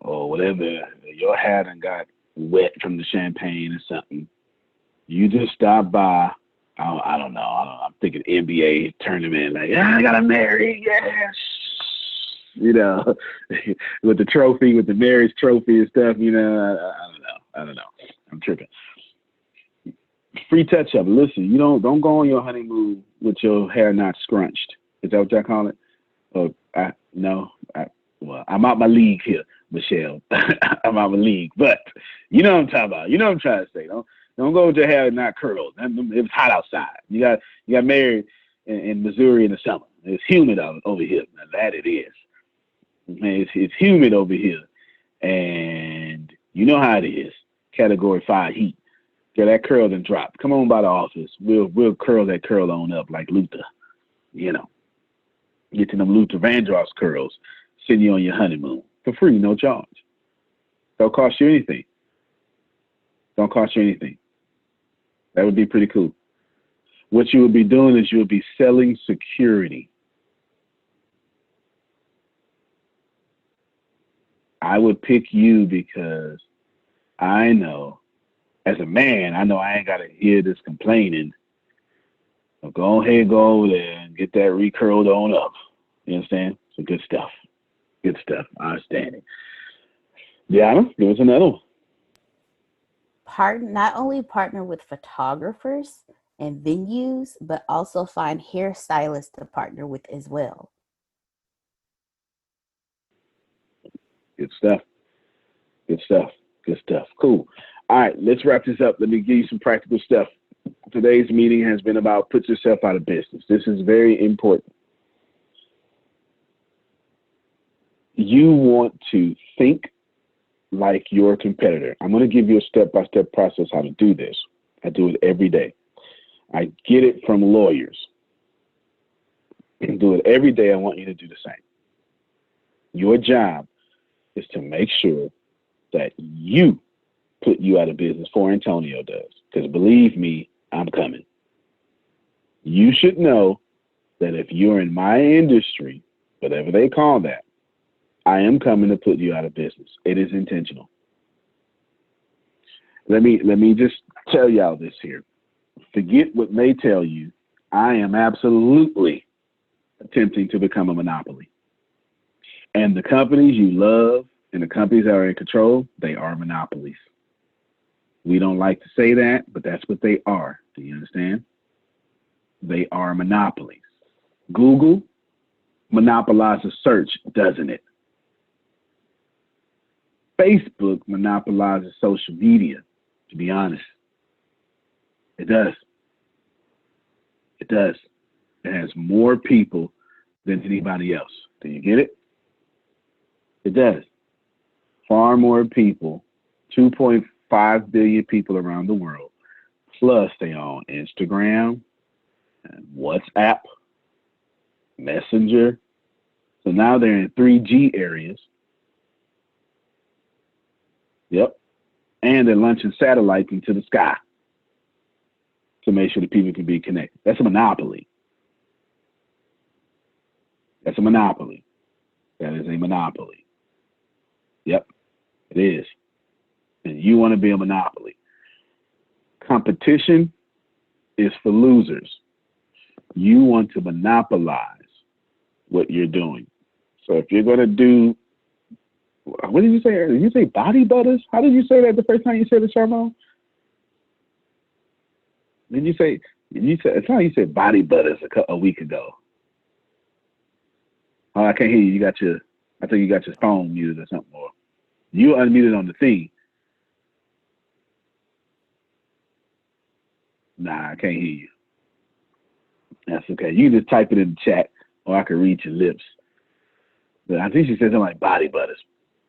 C: or whatever, your hair done got wet from the champagne or something, you just stop by. I don't know. I'm thinking NBA tournament. Like, I got to marry. Yes. With the trophy, with the marriage trophy and stuff, I don't know. I'm tripping. Free touch up. Listen, you don't go on your honeymoon with your hair not scrunched. Is that what y'all call it? I'm out my league here, Michelle. I'm out my league. But you know what I'm talking about. You know what I'm trying to say. Don't go with your hair not curled. It was hot outside. You got married in Missouri in the summer. It's humid over here. Now that it is. Man, it's humid over here. And you know how it is. Category 5 heat. Yeah, that curl done dropped. Come on by the office. We'll curl that curl on up like Luther. Get to them Luther Vandross curls. Send you on your honeymoon for free, no charge. Don't cost you anything. Don't cost you anything. That would be pretty cool. What you would be doing is you would be selling security. I would pick you because I know, as a man, I know I ain't got to hear this complaining. So go ahead, go over there and get that recurled on up. You understand? So good stuff. Good stuff. Outstanding. Diana, give us another one.
A: Not only partner with photographers and venues, but also find hairstylists to partner with as well.
C: Good stuff. Good stuff. Good stuff. Cool. All right, let's wrap this up. Let me give you some practical stuff. Today's meeting has been about put yourself out of business. This is very important. You want to think like your competitor. I'm going to give you a step-by-step process how to do this. I do it every day. I get it from lawyers. Do it every day. I want you to do the same. Your job is to make sure that you put you out of business before Antonio does. Because believe me, I'm coming. You should know that if you're in my industry, whatever they call that, I am coming to put you out of business. It is intentional. Let me just tell y'all this here. Forget what they tell you. I am absolutely attempting to become a monopoly. And the companies you love and the companies that are in control, they are monopolies. We don't like to say that, but that's what they are. Do you understand? They are monopolies. Google monopolizes search, doesn't it? Facebook monopolizes social media, to be honest. It does. It does. It has more people than anybody else. Do you get it? It does. Far more people, 2.5 billion people around the world, plus they own Instagram, and WhatsApp, Messenger. So now they're in 3G areas. Yep. And they're launching satellites into the sky to make sure that people can be connected. That's a monopoly. That's a monopoly. That is a monopoly. Yep, it is. And you want to be a monopoly. Competition is for losers. You want to monopolize what you're doing. So if you're going to do, what did you say earlier? Did you say body butters? How did you say that the first time you said it, Charmone? It sounded like you said body butters a week ago. Oh, I can't hear you. I think you got your phone muted or something. Or you unmuted on the thing. Nah, I can't hear you. That's okay. You can just type it in the chat, or I can read your lips. But I think she said something like body butters.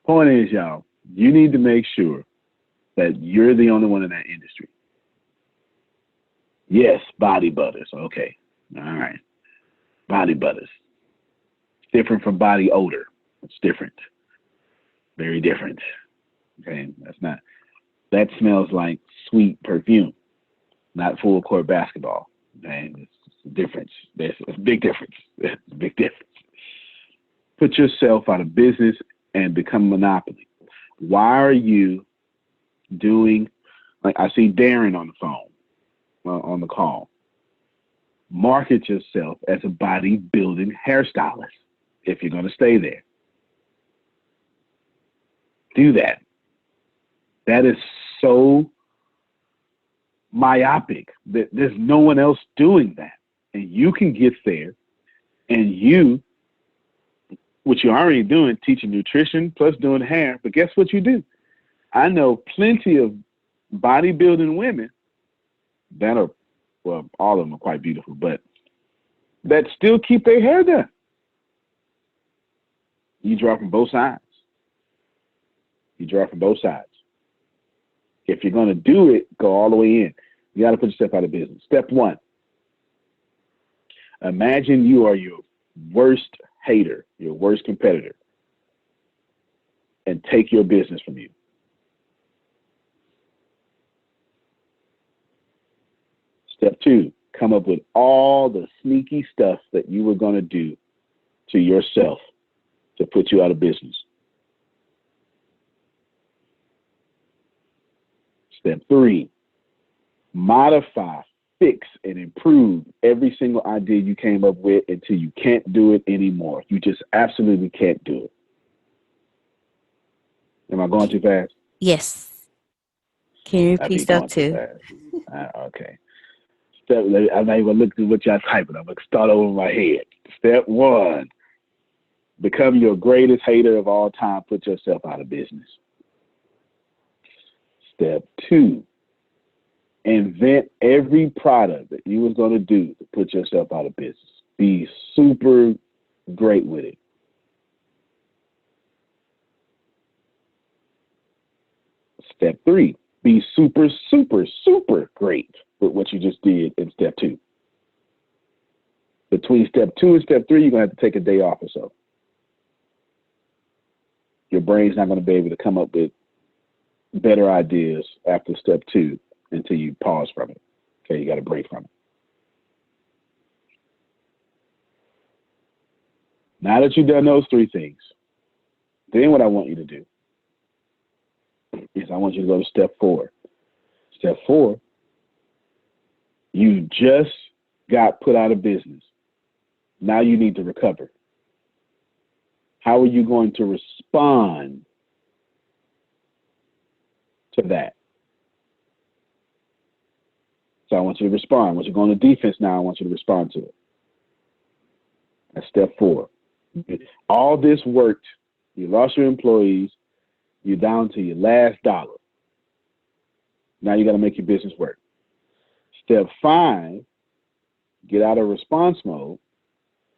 C: Point is, y'all, you need to make sure that you're the only one in that industry. Yes, body butters. Okay. All right. Body butters. Different from body odor. It's different. Very different. Okay. That smells like sweet perfume, not full court basketball. Okay. It's a difference. There's a big difference. There's a big difference. Put yourself out of business and become a monopoly. Why are you doing, like I see Darren on the phone, on the call. Market yourself as a bodybuilding hairstylist if you're going to stay there. Do that. That is so myopic that there's no one else doing that. And you can get there, and what you're already doing, teaching nutrition plus doing hair, but guess what you do? I know plenty of bodybuilding women that are, well, all of them are quite beautiful, but that still keep their hair done. You draw from both sides. You draw from both sides. If you're going to do it, go all the way in. You got to put yourself out of business. Step one, imagine you are your worst hater, your worst competitor, and take your business from you. Step two, come up with all the sneaky stuff that you were going to do to yourself to put you out of business. Step three, modify, fix, and improve every single idea you came up with until you can't do it anymore. You just absolutely can't do it. Am I going too fast?
A: Yes. Can you repeat step two?
C: Okay. I'm not even going to look through what y'all typing. I'm going to start over in my head. Step one, become your greatest hater of all time. Put yourself out of business. Step two, invent every product that you was going to do to put yourself out of business. Be super great with it. Step three, be super, super, super great with what you just did in step two. Between step two and step three, you're going to have to take a day off or so. Your brain's not going to be able to come up with better ideas after step two until you pause from it. Okay, you got to break from it. Now that you've done those three things, then what I want you to do is I want you to go to step four. Step four, you just got put out of business. Now you need to recover. How are you going to respond to that? So I want you to respond. Once you go on the defense now, I want you to respond to it. That's step four. All this worked. You lost your employees. You're down to your last dollar. Now you got to make your business work. Step five, get out of response mode.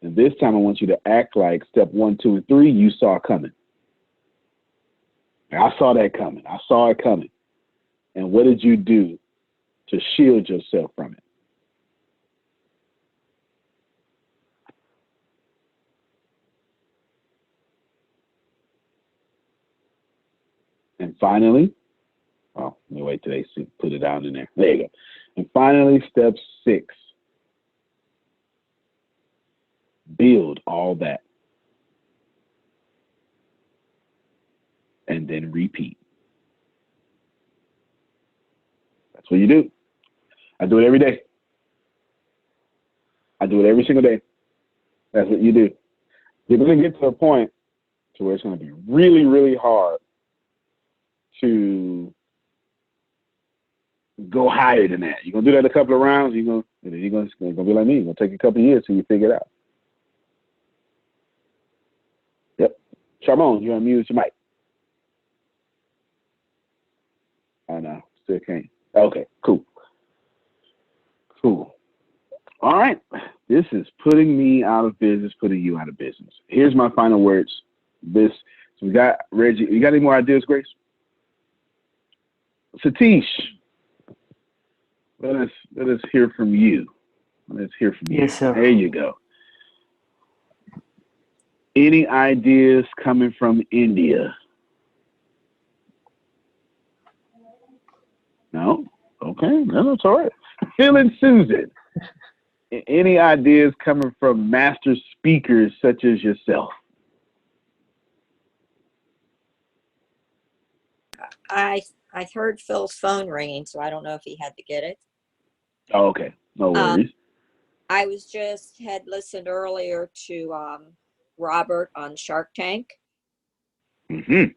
C: And this time I want you to act like step 1, 2, and 3 you saw coming. I saw that coming. I saw it coming. And what did you do to shield yourself from it? And finally, let me wait till they put it down in there. There you go. And finally, step 6, build all that. And then repeat. That's what you do. I do it every day. I do it every single day. That's what you do. You're going to get to a point to where it's going to be really, really hard to go higher than that. You're going to do that a couple of rounds. You're going to be like me. It's going to take a couple of years till you figure it out. Yep. Charmone, you unmute your mic. Oh, no. Still can't. Okay, cool. Cool. All right. This is putting me out of business, putting you out of business. Here's my final words. So we got Reggie. You got any more ideas, Grace? Satish, let us hear from you. Let's hear from you.
H: Yes, sir.
C: There you go. Any ideas coming from India? No? Okay. No, that's all right. Phil and Susan. Any ideas coming from master speakers such as yourself?
I: I heard Phil's phone ringing, so I don't know if he had to get it.
C: Oh, okay. No worries.
I: I had listened earlier to Robert on Shark Tank.
C: Mm-hmm.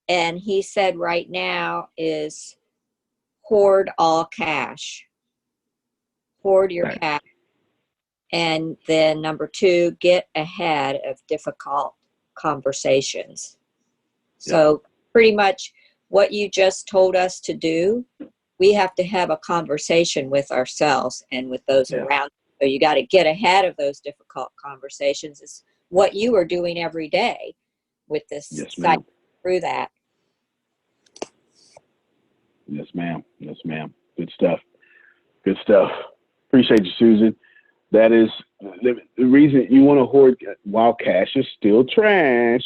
I: And he said right now is hoard all cash. Hoard your cash. And then number 2, get ahead of difficult conversations. So pretty much what you just told us to do, we have to have a conversation with ourselves and with those around. So you got to get ahead of those difficult conversations. Is what you are doing every day with this site through that.
C: Yes, ma'am. Yes, ma'am. Good stuff. Good stuff. Appreciate you, Susan. That is the reason you want to hoard. While cash is still trash,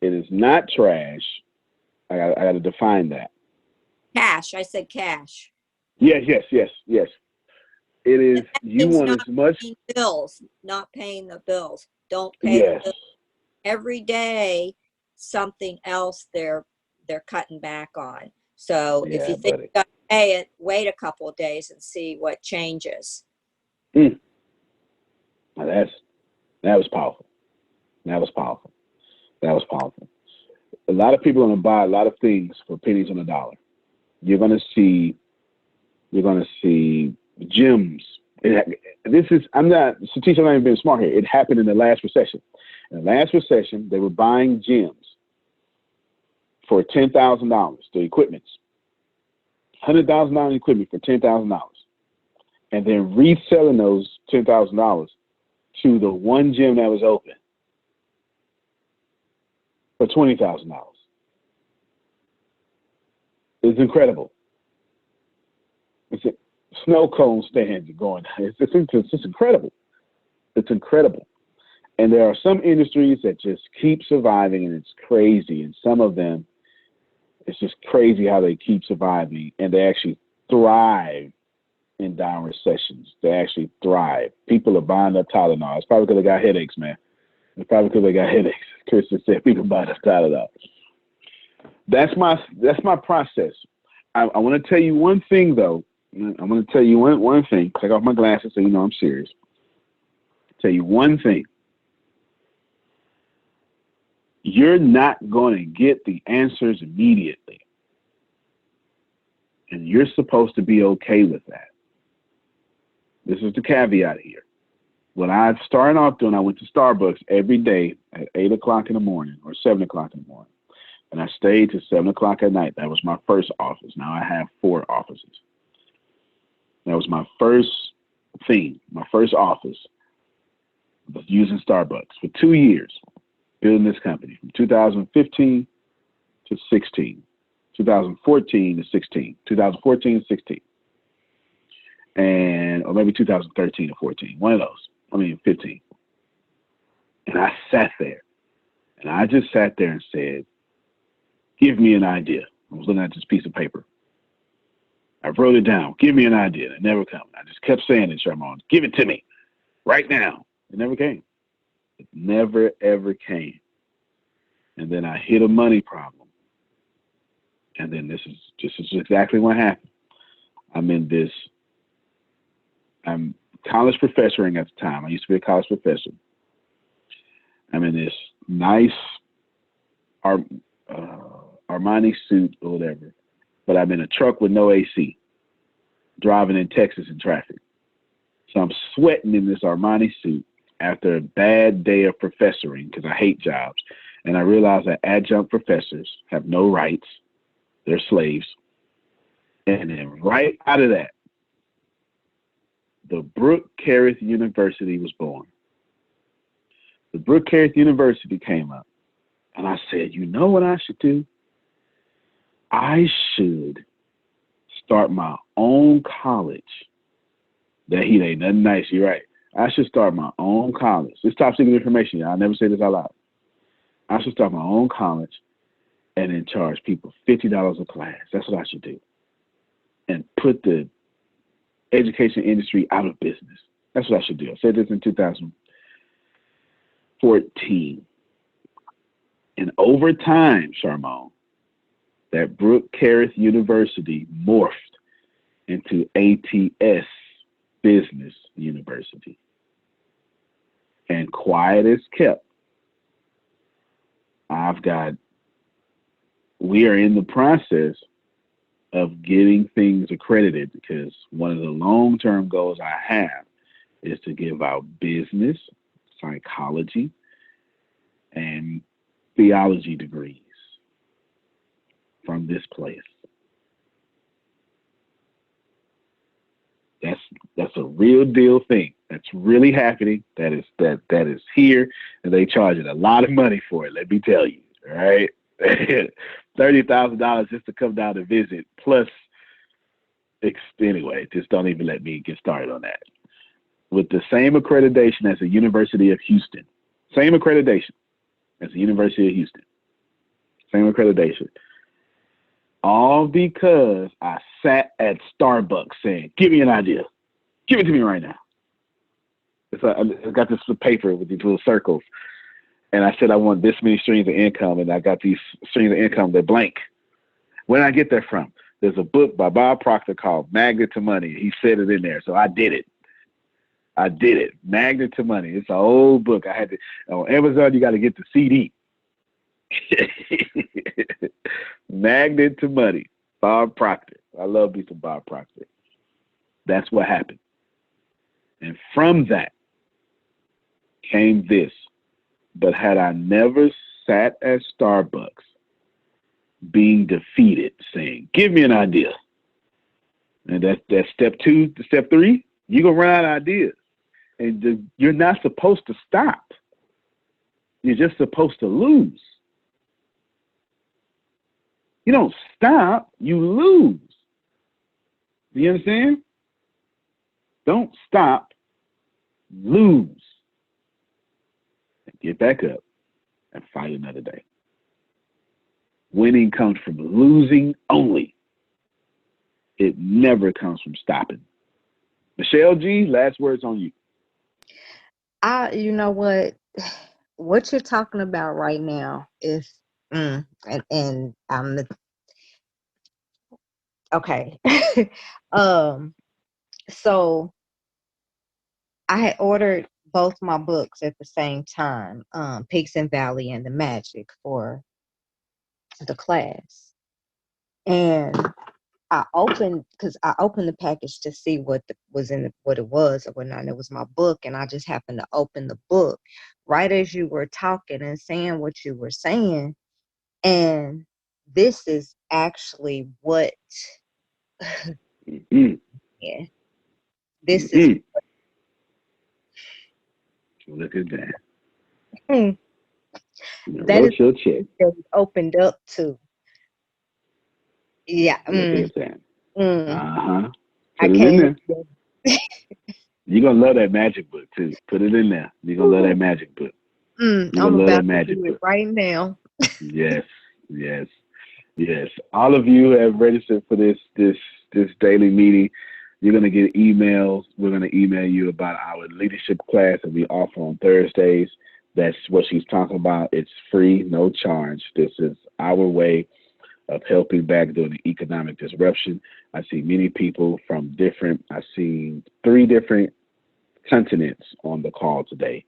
C: it is not trash. I got to define that.
I: Cash. I said cash.
C: Yes. It is. You want as much
I: bills, not paying the bills. Don't pay the bills. Every day, something else they're cutting back on. So if you think you got to pay it, wait a couple of days and see what changes.
C: Now that was powerful. That was powerful. A lot of people are going to buy a lot of things for pennies on the dollar. You're going to see gyms. I'm not even being smart here. It happened in the last recession. In the last recession, they were buying gyms for $10,000, the equipments. $100,000 equipment for $10,000. And then reselling those $10,000 to the one gym that was open for $20,000. It's incredible. It's snow cone stands going. It's incredible. It's incredible. And there are some industries that just keep surviving, and it's crazy. And some of them, it's just crazy how they keep surviving, and they actually thrive in down recessions. They actually thrive. People are buying up Tylenol. It's probably because they got headaches, man. It's probably because they got headaches. Chris just said people buy up Tylenol. That's my process. I want to tell you one thing, though. I'm going to tell you one thing. Take off my glasses so you know I'm serious. Tell you one thing. You're not going to get the answers immediately. And you're supposed to be okay with that. This is the caveat here. When I started off doing, I went to Starbucks every day at 8 o'clock in the morning or 7 o'clock in the morning. And I stayed to 7 o'clock at night. That was my first office. Now I have 4 offices. That was my first thing, my first office, was using Starbucks for 2 years, building this company from 2015 to 16, 2014 to 16, 2014 to 16, or maybe 2013 to 14, one of those, 15. And I sat there, and I just sat there and said, give me an idea. I was looking at this piece of paper. I wrote it down. Give me an idea. It never came. I just kept saying it, Sherman. Give it to me right now. It never came. It never, ever came. And then I hit a money problem. And then this is exactly what happened. I'm college professoring at the time. I used to be a college professor. I'm in this nice Armani suit or whatever, but I'm in a truck with no AC, driving in Texas in traffic. So I'm sweating in this Armani suit after a bad day of professoring because I hate jobs. And I realized that adjunct professors have no rights. They're slaves. And then right out of that, the Brooke Carith University was born. The Brooke Carith University came up. And I said, you know what I should do? I should start my own college. That heat ain't nothing nice, you're right. I should start my own college. This top secret information, y'all. I never say this out loud. I should start my own college and then charge people $50 a class. That's what I should do. And put the education industry out of business. That's what I should do. I said this in 2014. And over time, Charmone, that Brooke Carith University morphed into ATS Business University. And quiet as kept, we are in the process of getting things accredited because one of the long-term goals I have is to give out business, psychology, and theology degrees from this place. That's a real deal thing. That's really happening. That is here, and they charging a lot of money for it. Let me tell you, all right? $30,000 just to come down to visit. Plus, anyway, just don't even let me get started on that. With the same accreditation as the University of Houston, same accreditation as the University of Houston, same accreditation. All because I sat at Starbucks saying, give me an idea. Give it to me right now. I got this paper with these little circles. And I said, I want this many streams of income. And I got these streams of income. They're blank. Where did I get that from? There's a book by Bob Proctor called Magnet to Money. He said it in there. So I did it. Magnet to Money. It's an old book. I had to, on Amazon, you got to get the CD. Magnet to Money, Bob Proctor. I love me some Bob Proctor. That's what happened. And from that came this. But had I never sat at Starbucks being defeated, saying, give me an idea. And that's step 2 to step 3. You're going to run out of ideas. And you're not supposed to stop. You're just supposed to lose. You don't stop, you lose. Do you understand? Don't stop, lose. And get back up and fight another day. Winning comes from losing only. It never comes from stopping. Michelle G., last words on you.
E: You know what you're talking about right now is, and I'm okay. So I had ordered both my books at the same time, Peaks and Valley and The Magic for the class. And I opened the package to see what it was or whatnot, and it was my book, and I just happened to open the book right as you were talking and saying what you were saying, and this is actually what yeah, this is
C: look at that.
E: That is what it opened up to. Yeah.
C: Look at that.
E: I
C: Put it in there. You're going to love that magic book, too. Put it in there. You're going to love that magic book.
E: I'm about to do it right now.
C: Yes. All of you have registered for this daily meeting. You're going to get emails. We're going to email you about our leadership class that we offer on Thursdays. That's what she's talking about. It's free, no charge. This is our way of helping back during the economic disruption. I see many people from I've seen 3 different continents on the call today.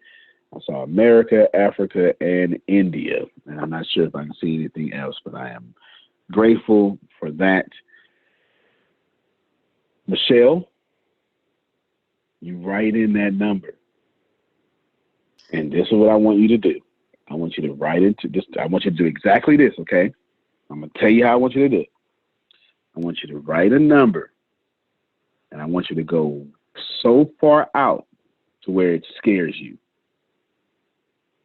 C: I saw America, Africa, and India. And I'm not sure if I can see anything else, but I am grateful for that. Michelle, you write in that number. And this is what I want you to do. I want you to write into this. I want you to do exactly this, okay? I'm going to tell you how I want you to do it. I want you to write a number, and I want you to go so far out to where it scares you.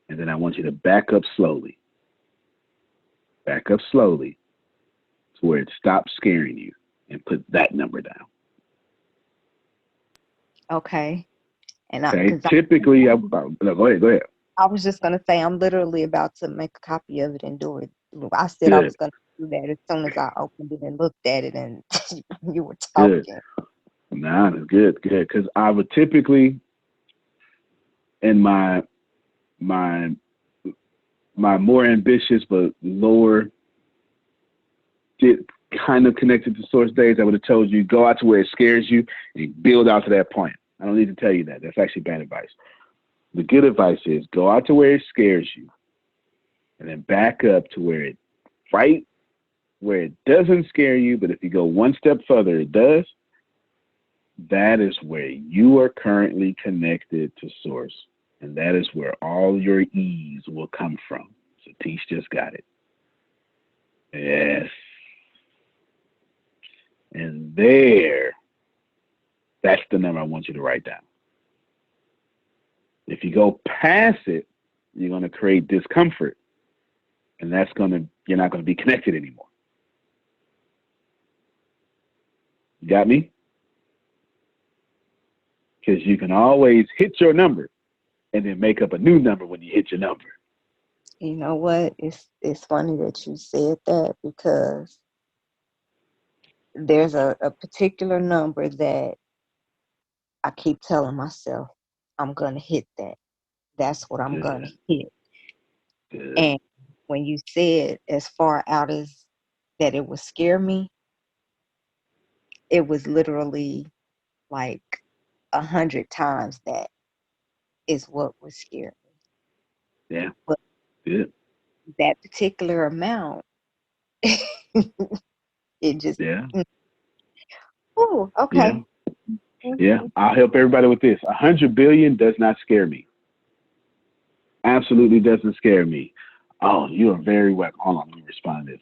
C: And then I want you to back up slowly. Back up slowly to where it stops scaring you and put that number down.
E: Okay. And
C: okay. Typically, no, go ahead.
E: I was just going to say, I'm literally about to make a copy of it and do it. I said I was going to do that as soon as I opened it and looked at it and you were talking.
C: Good. Nah, that's good. Because I would typically, in my more ambitious but lower, kind of connected to source days, I would have told you, go out to where it scares you and build out to that point. I don't need to tell you that. That's actually bad advice. The good advice is go out to where it scares you and then back up to where it doesn't scare you, but if you go one step further, it does. That is where you are currently connected to source. And that is where all your ease will come from. Satish just got it. Yes. And that's the number I want you to write down. If you go past it, you're going to create discomfort. And you're not going to be connected anymore. You got me? Because you can always hit your number and then make up a new number when you hit your number.
E: You know what? It's funny that you said that, because there's a particular number that I keep telling myself, I'm going to hit that. That's what I'm going to hit.
C: Good.
E: And when you said as far out as that it would scare me, it was literally like 100 times that is what would scare me.
C: Yeah.
E: But
C: good.
E: That particular amount, it just.
C: Yeah.
E: Oh, okay.
C: Yeah. I'll help everybody with this. 100 billion does not scare me. Absolutely doesn't scare me. Oh, you are very welcome. Hold on, let me respond to this.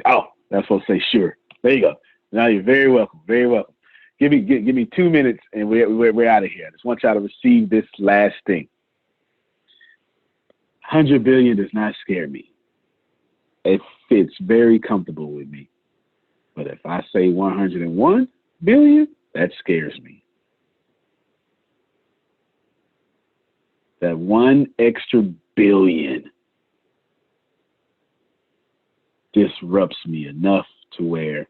C: Oh, that's supposed to say sure. There you go. Now you're very welcome. Very welcome. Give me 2 minutes and we're out of here. I just want y'all to receive this last thing. 100 billion does not scare me. It fits very comfortable with me. But if I say 101 billion, that scares me. That one extra billion disrupts me enough to where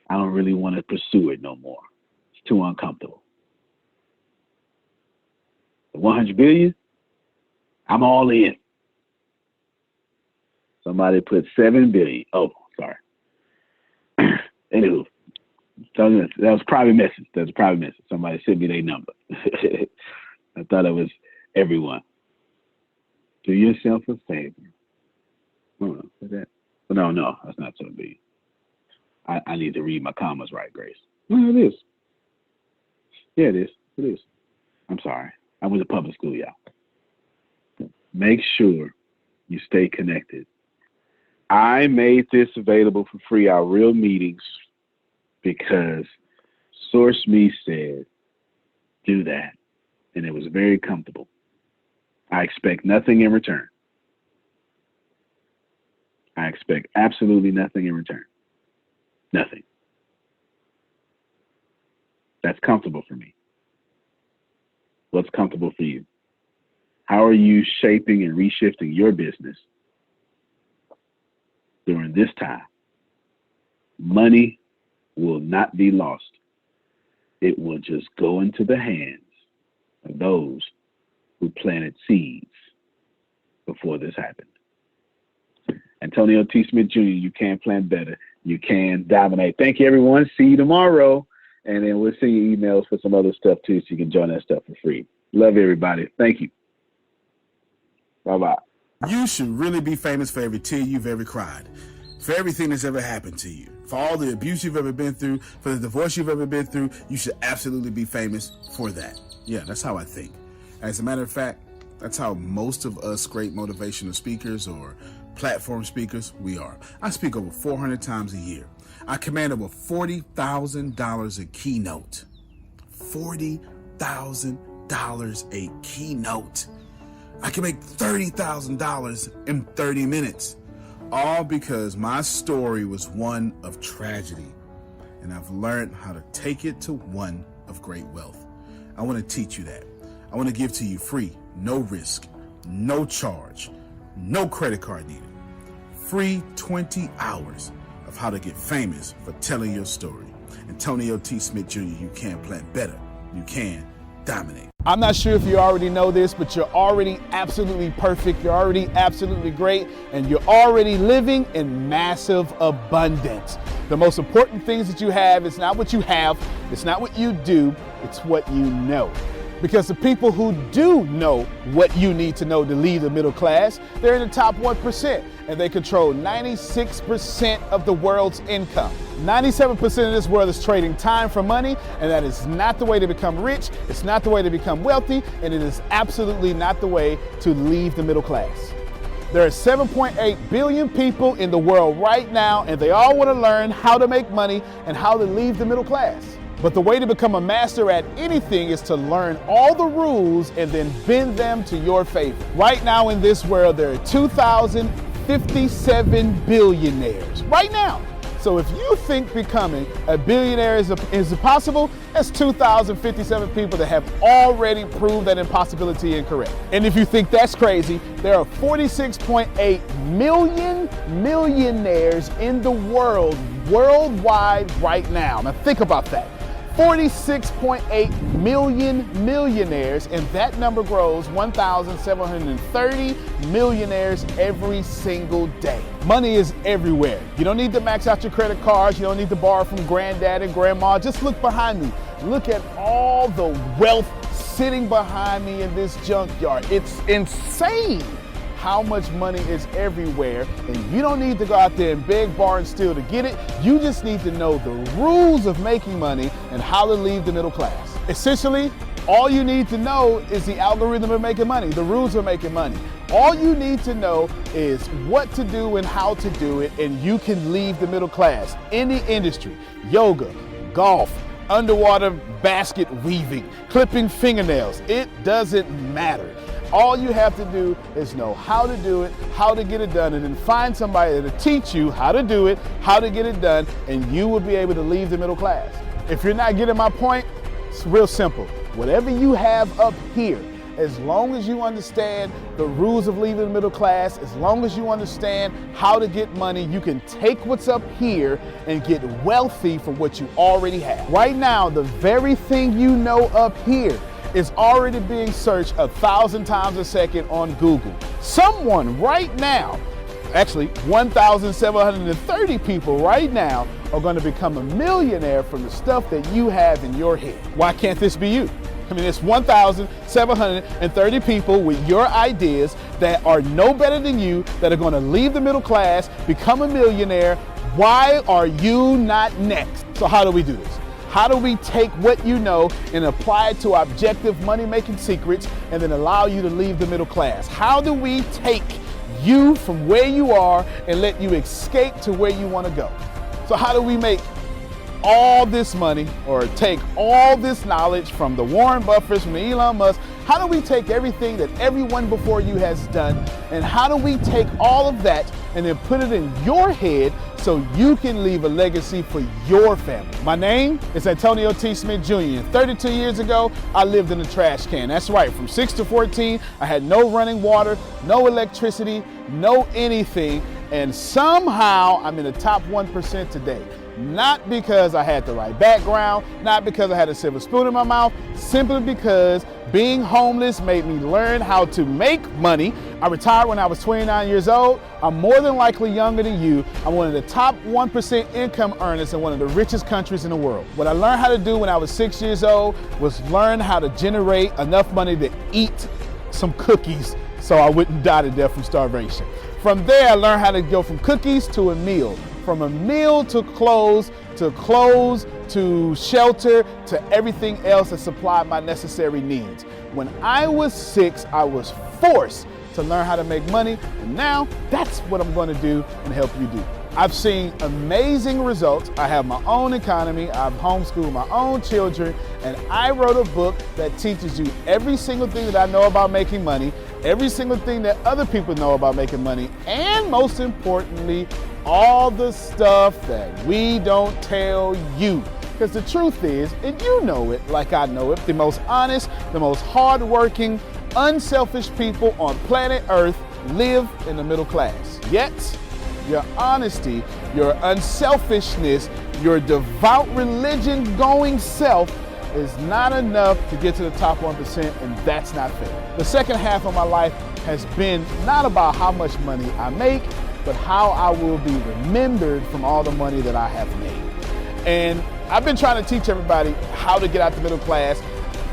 C: I don't really want to pursue it no more. It's too uncomfortable. The 100 billion, I'm all in. Somebody put 7 billion. Oh, sorry. Anywho, that was a private message. That's a private message. Somebody sent me their number. I thought it was everyone. Do yourself a favor. Oh, is that? No, that's not 7 billion. I need to read my commas right, Grace. No, it is. Yeah, it is. It is. I'm sorry. I went to public school, y'all. Make sure you stay connected. I made this available for free, our real meetings, because Source Me said, do that. And it was very comfortable. I expect nothing in return. I expect absolutely nothing in return. Nothing. That's comfortable for me. What's comfortable for you? How are you shaping and reshifting your business during this time? Money will not be lost. It will just go into the hands of those who planted seeds before this happened. Antonio T. Smith Jr., you can plant better. You can dominate. Thank you, everyone. See you tomorrow. And then we'll send you emails for some other stuff, too, so you can join that stuff for free. Love everybody. Thank you. Bye-bye.
H: You should really be famous for every tear you've ever cried, for everything that's ever happened to you, for all the abuse you've ever been through, for the divorce you've ever been through. You should absolutely be famous for that. Yeah, that's how I think. As a matter of fact, that's how most of us great motivational speakers or platform speakers, we are. I speak over 400 times a year. I command over $40,000 a keynote. $40,000 a keynote. I can make $30,000 in 30 minutes. All because my story was one of tragedy. And I've learned how to take it to one of great wealth. I want to teach you that. I want to give to you free, no risk, no charge, no credit card needed. Free 20 hours of how to get famous for telling your story. Antonio T. Smith Jr., you can plant better. You can dominate.
J: I'm not sure if you already know this, but you're already absolutely perfect. You're already absolutely great, and you're already living in massive abundance. The most important things that you have is not what you have, it's not what you do, it's what you know. Because the people who do know what you need to know to lead the middle class, they're in the top 1%, and they control 96% of the world's income. 97% of this world is trading time for money, and that is not the way to become rich, it's not the way to become wealthy, and it is absolutely not the way to leave the middle class. There are 7.8 billion people in the world right now, and they all want to learn how to make money and how to leave the middle class. But the way to become a master at anything is to learn all the rules and then bend them to your favor. Right now in this world, there are 2,057 billionaires. Right now. So if you think becoming a billionaire is impossible, that's 2,057 people that have already proved that impossibility incorrect. And if you think that's crazy, there are 46.8 million millionaires in the world, worldwide right now. Now think about that. 46.8 million millionaires, and that number grows 1,730 millionaires every single day. Money is everywhere. You don't need to max out your credit cards. You don't need to borrow from granddad and grandma. Just look behind me. Look at all the wealth sitting behind me in this junkyard. It's insane how much money is everywhere, and you don't need to go out there and beg, borrow, and steal to get it. You just need to know the rules of making money and how to leave the middle class. Essentially, all you need to know is the algorithm of making money, the rules of making money. All you need to know is what to do and how to do it, and you can leave the middle class. Any industry, yoga, golf, underwater basket weaving, clipping fingernails, it doesn't matter. All you have to do is know how to do it, how to get it done, and then find somebody to teach you how to do it, how to get it done, and you will be able to leave the middle class. If you're not getting my point, it's real simple. Whatever you have up here, as long as you understand the rules of leaving the middle class, as long as you understand how to get money, you can take what's up here and get wealthy from what you already have. Right now, the very thing you know up here is already being searched 1,000 times a second on Google. Someone right now, actually 1,730 people right now are going to become a millionaire from the stuff that you have in your head. Why can't this be you? I mean, it's 1,730 people with your ideas that are no better than you, that are going to leave the middle class, become a millionaire. Why are you not next? So how do we do this? How do we take what you know and apply it to objective money-making secrets and then allow you to leave the middle class? How do we take you from where you are and let you escape to where you want to go? So how do we make all this money or take all this knowledge from the Warren Buffetts, from the Elon Musk? How do we take everything that everyone before you has done, and how do we take all of that and then put it in your head so you can leave a legacy for your family? My name is Antonio T. Smith Jr. 32 years ago, I lived in a trash can. That's right, from 6 to 14, I had no running water, no electricity, no anything, and somehow I'm in the top 1% today. Not because I had the right background, not because I had a silver spoon in my mouth, simply because being homeless made me learn how to make money. I retired when I was 29 years old. I'm more than likely younger than you. I'm one of the top 1% income earners in one of the richest countries in the world. What I learned how to do when I was 6 years old was learn how to generate enough money to eat some cookies so I wouldn't die to death from starvation. From there, I learned how to go from cookies to a meal, from a meal to clothes to shelter to everything else that supplied my necessary needs. When I was 6, I was forced to learn how to make money, and now that's what I'm going to do and help you do. I've seen amazing results. I have my own economy, I've homeschooled my own children, and I wrote a book that teaches you every single thing that I know about making money, every single thing that other people know about making money, and most importantly, all the stuff that we don't tell you. Because the truth is, and you know it like I know it, the most honest, the most hardworking, unselfish people on planet Earth live in the middle class. Yet, your honesty, your unselfishness, your devout religion-going self is not enough to get to the top 1%, and that's not fair. The second half of my life has been not about how much money I make, but how I will be remembered from all the money that I have made. And I've been trying to teach everybody how to get out the middle class.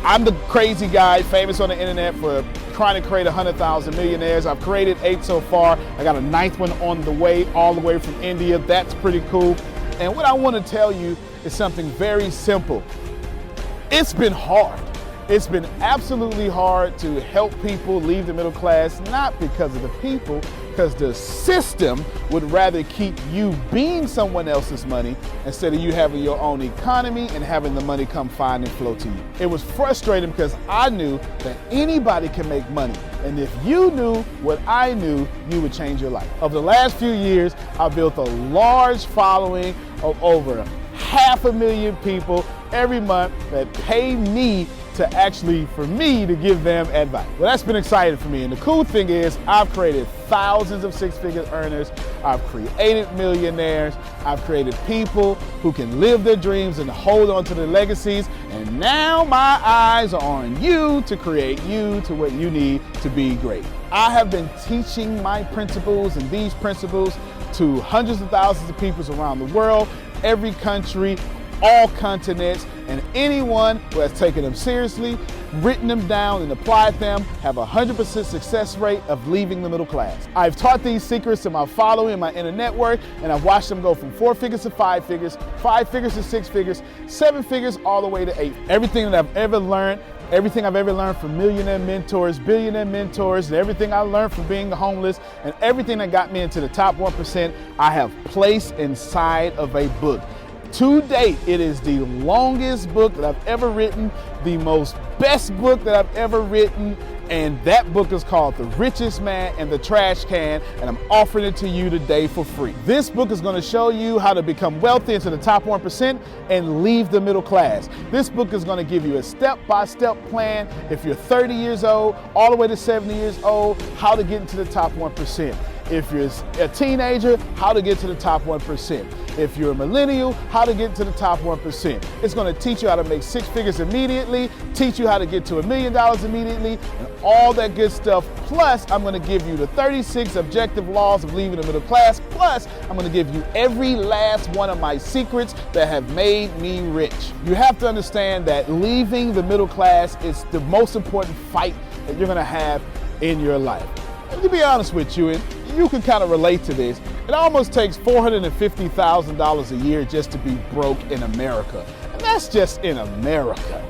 J: I'm the crazy guy famous on the internet for trying to create 100,000 millionaires. I've created 8 so far. I got a 9th one on the way, all the way from India. That's pretty cool. And what I want to tell you is something very simple. It's been hard. It's been absolutely hard to help people leave the middle class, not because of the people, because the system would rather keep you being someone else's money instead of you having your own economy and having the money come find and flow to you. It was frustrating because I knew that anybody can make money. And if you knew what I knew, you would change your life. Over the last few years, I've built a large following of over 500,000 people every month that pay me for me to give them advice. Well, that's been exciting for me. And the cool thing is I've created thousands of six-figure earners. I've created millionaires. I've created people who can live their dreams and hold on to their legacies. And now my eyes are on you to create you to what you need to be great. I have been teaching my principles and these principles to hundreds of thousands of people around the world, every country, all continents, and anyone who has taken them seriously, written them down, and applied them have a 100% success rate of leaving the middle class. I've taught these secrets to my following and my inner network, and I've watched them go from 4 figures to 5 figures, 5 figures to 6 figures, 7 figures, all the way to 8. Everything that I've ever learned, everything I've ever learned from millionaire mentors, billionaire mentors, and everything I learned from being homeless, and everything that got me into the top 1%, I have placed inside of a book. To date, it is the longest book that I've ever written, the most best book that I've ever written, and that book is called The Richest Man in the Trash Can, and I'm offering it to you today for free. This book is going to show you how to become wealthy into the top 1% and leave the middle class. This book is going to give you a step-by-step plan if you're 30 years old, all the way to 70 years old, how to get into the top 1%. If you're a teenager, how to get to the top 1%. If you're a millennial, how to get to the top 1%. It's going to teach you how to make 6 figures immediately, teach you how to get to $1 million immediately, and all that good stuff. Plus, I'm going to give you the 36 objective laws of leaving the middle class. Plus, I'm going to give you every last one of my secrets that have made me rich. You have to understand that leaving the middle class is the most important fight that you're going to have in your life. And to be honest with you, and you can kind of relate to this, it almost takes $450,000 a year just to be broke in America. And that's just in America.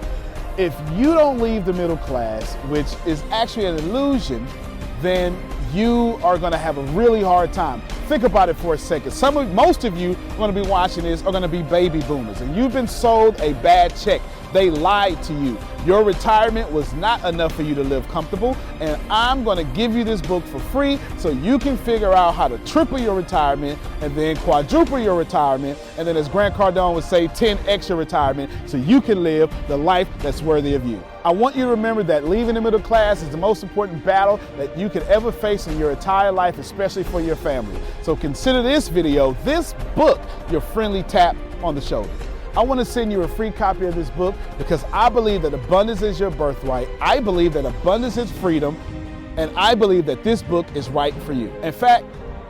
J: If you don't leave the middle class, which is actually an illusion, then you are going to have a really hard time. Think about it for a second. Most of you are going to be watching this are going to be baby boomers, and you've been sold a bad check. They lied to you. Your retirement was not enough for you to live comfortable, and I'm going to give you this book for free so you can figure out how to triple your retirement and then quadruple your retirement, and then, as Grant Cardone would say, 10x your retirement so you can live the life that's worthy of you. I want you to remember that leaving the middle class is the most important battle that you could ever face in your entire life, especially for your family. So consider this video, this book, your friendly tap on the shoulder. I want to send you a free copy of this book because I believe that abundance is your birthright. I believe that abundance is freedom. And I believe that this book is right for you. In fact,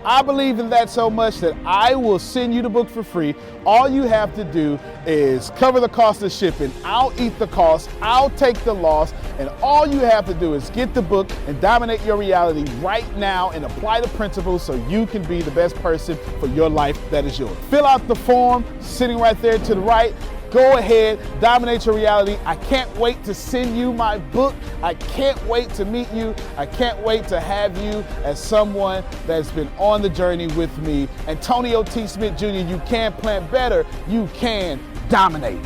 J: I believe in that so much that I will send you the book for free. All you have to do is cover the cost of shipping. I'll eat the cost. I'll take the loss. And all you have to do is get the book and dominate your reality right now and apply the principles so you can be the best person for your life that is yours. Fill out the form sitting right there to the right. Go ahead, dominate your reality. I can't wait to send you my book. I can't wait to meet you. I can't wait to have you as someone that's been on the journey with me. Antonio T. Smith Jr., you can plant better. You can dominate.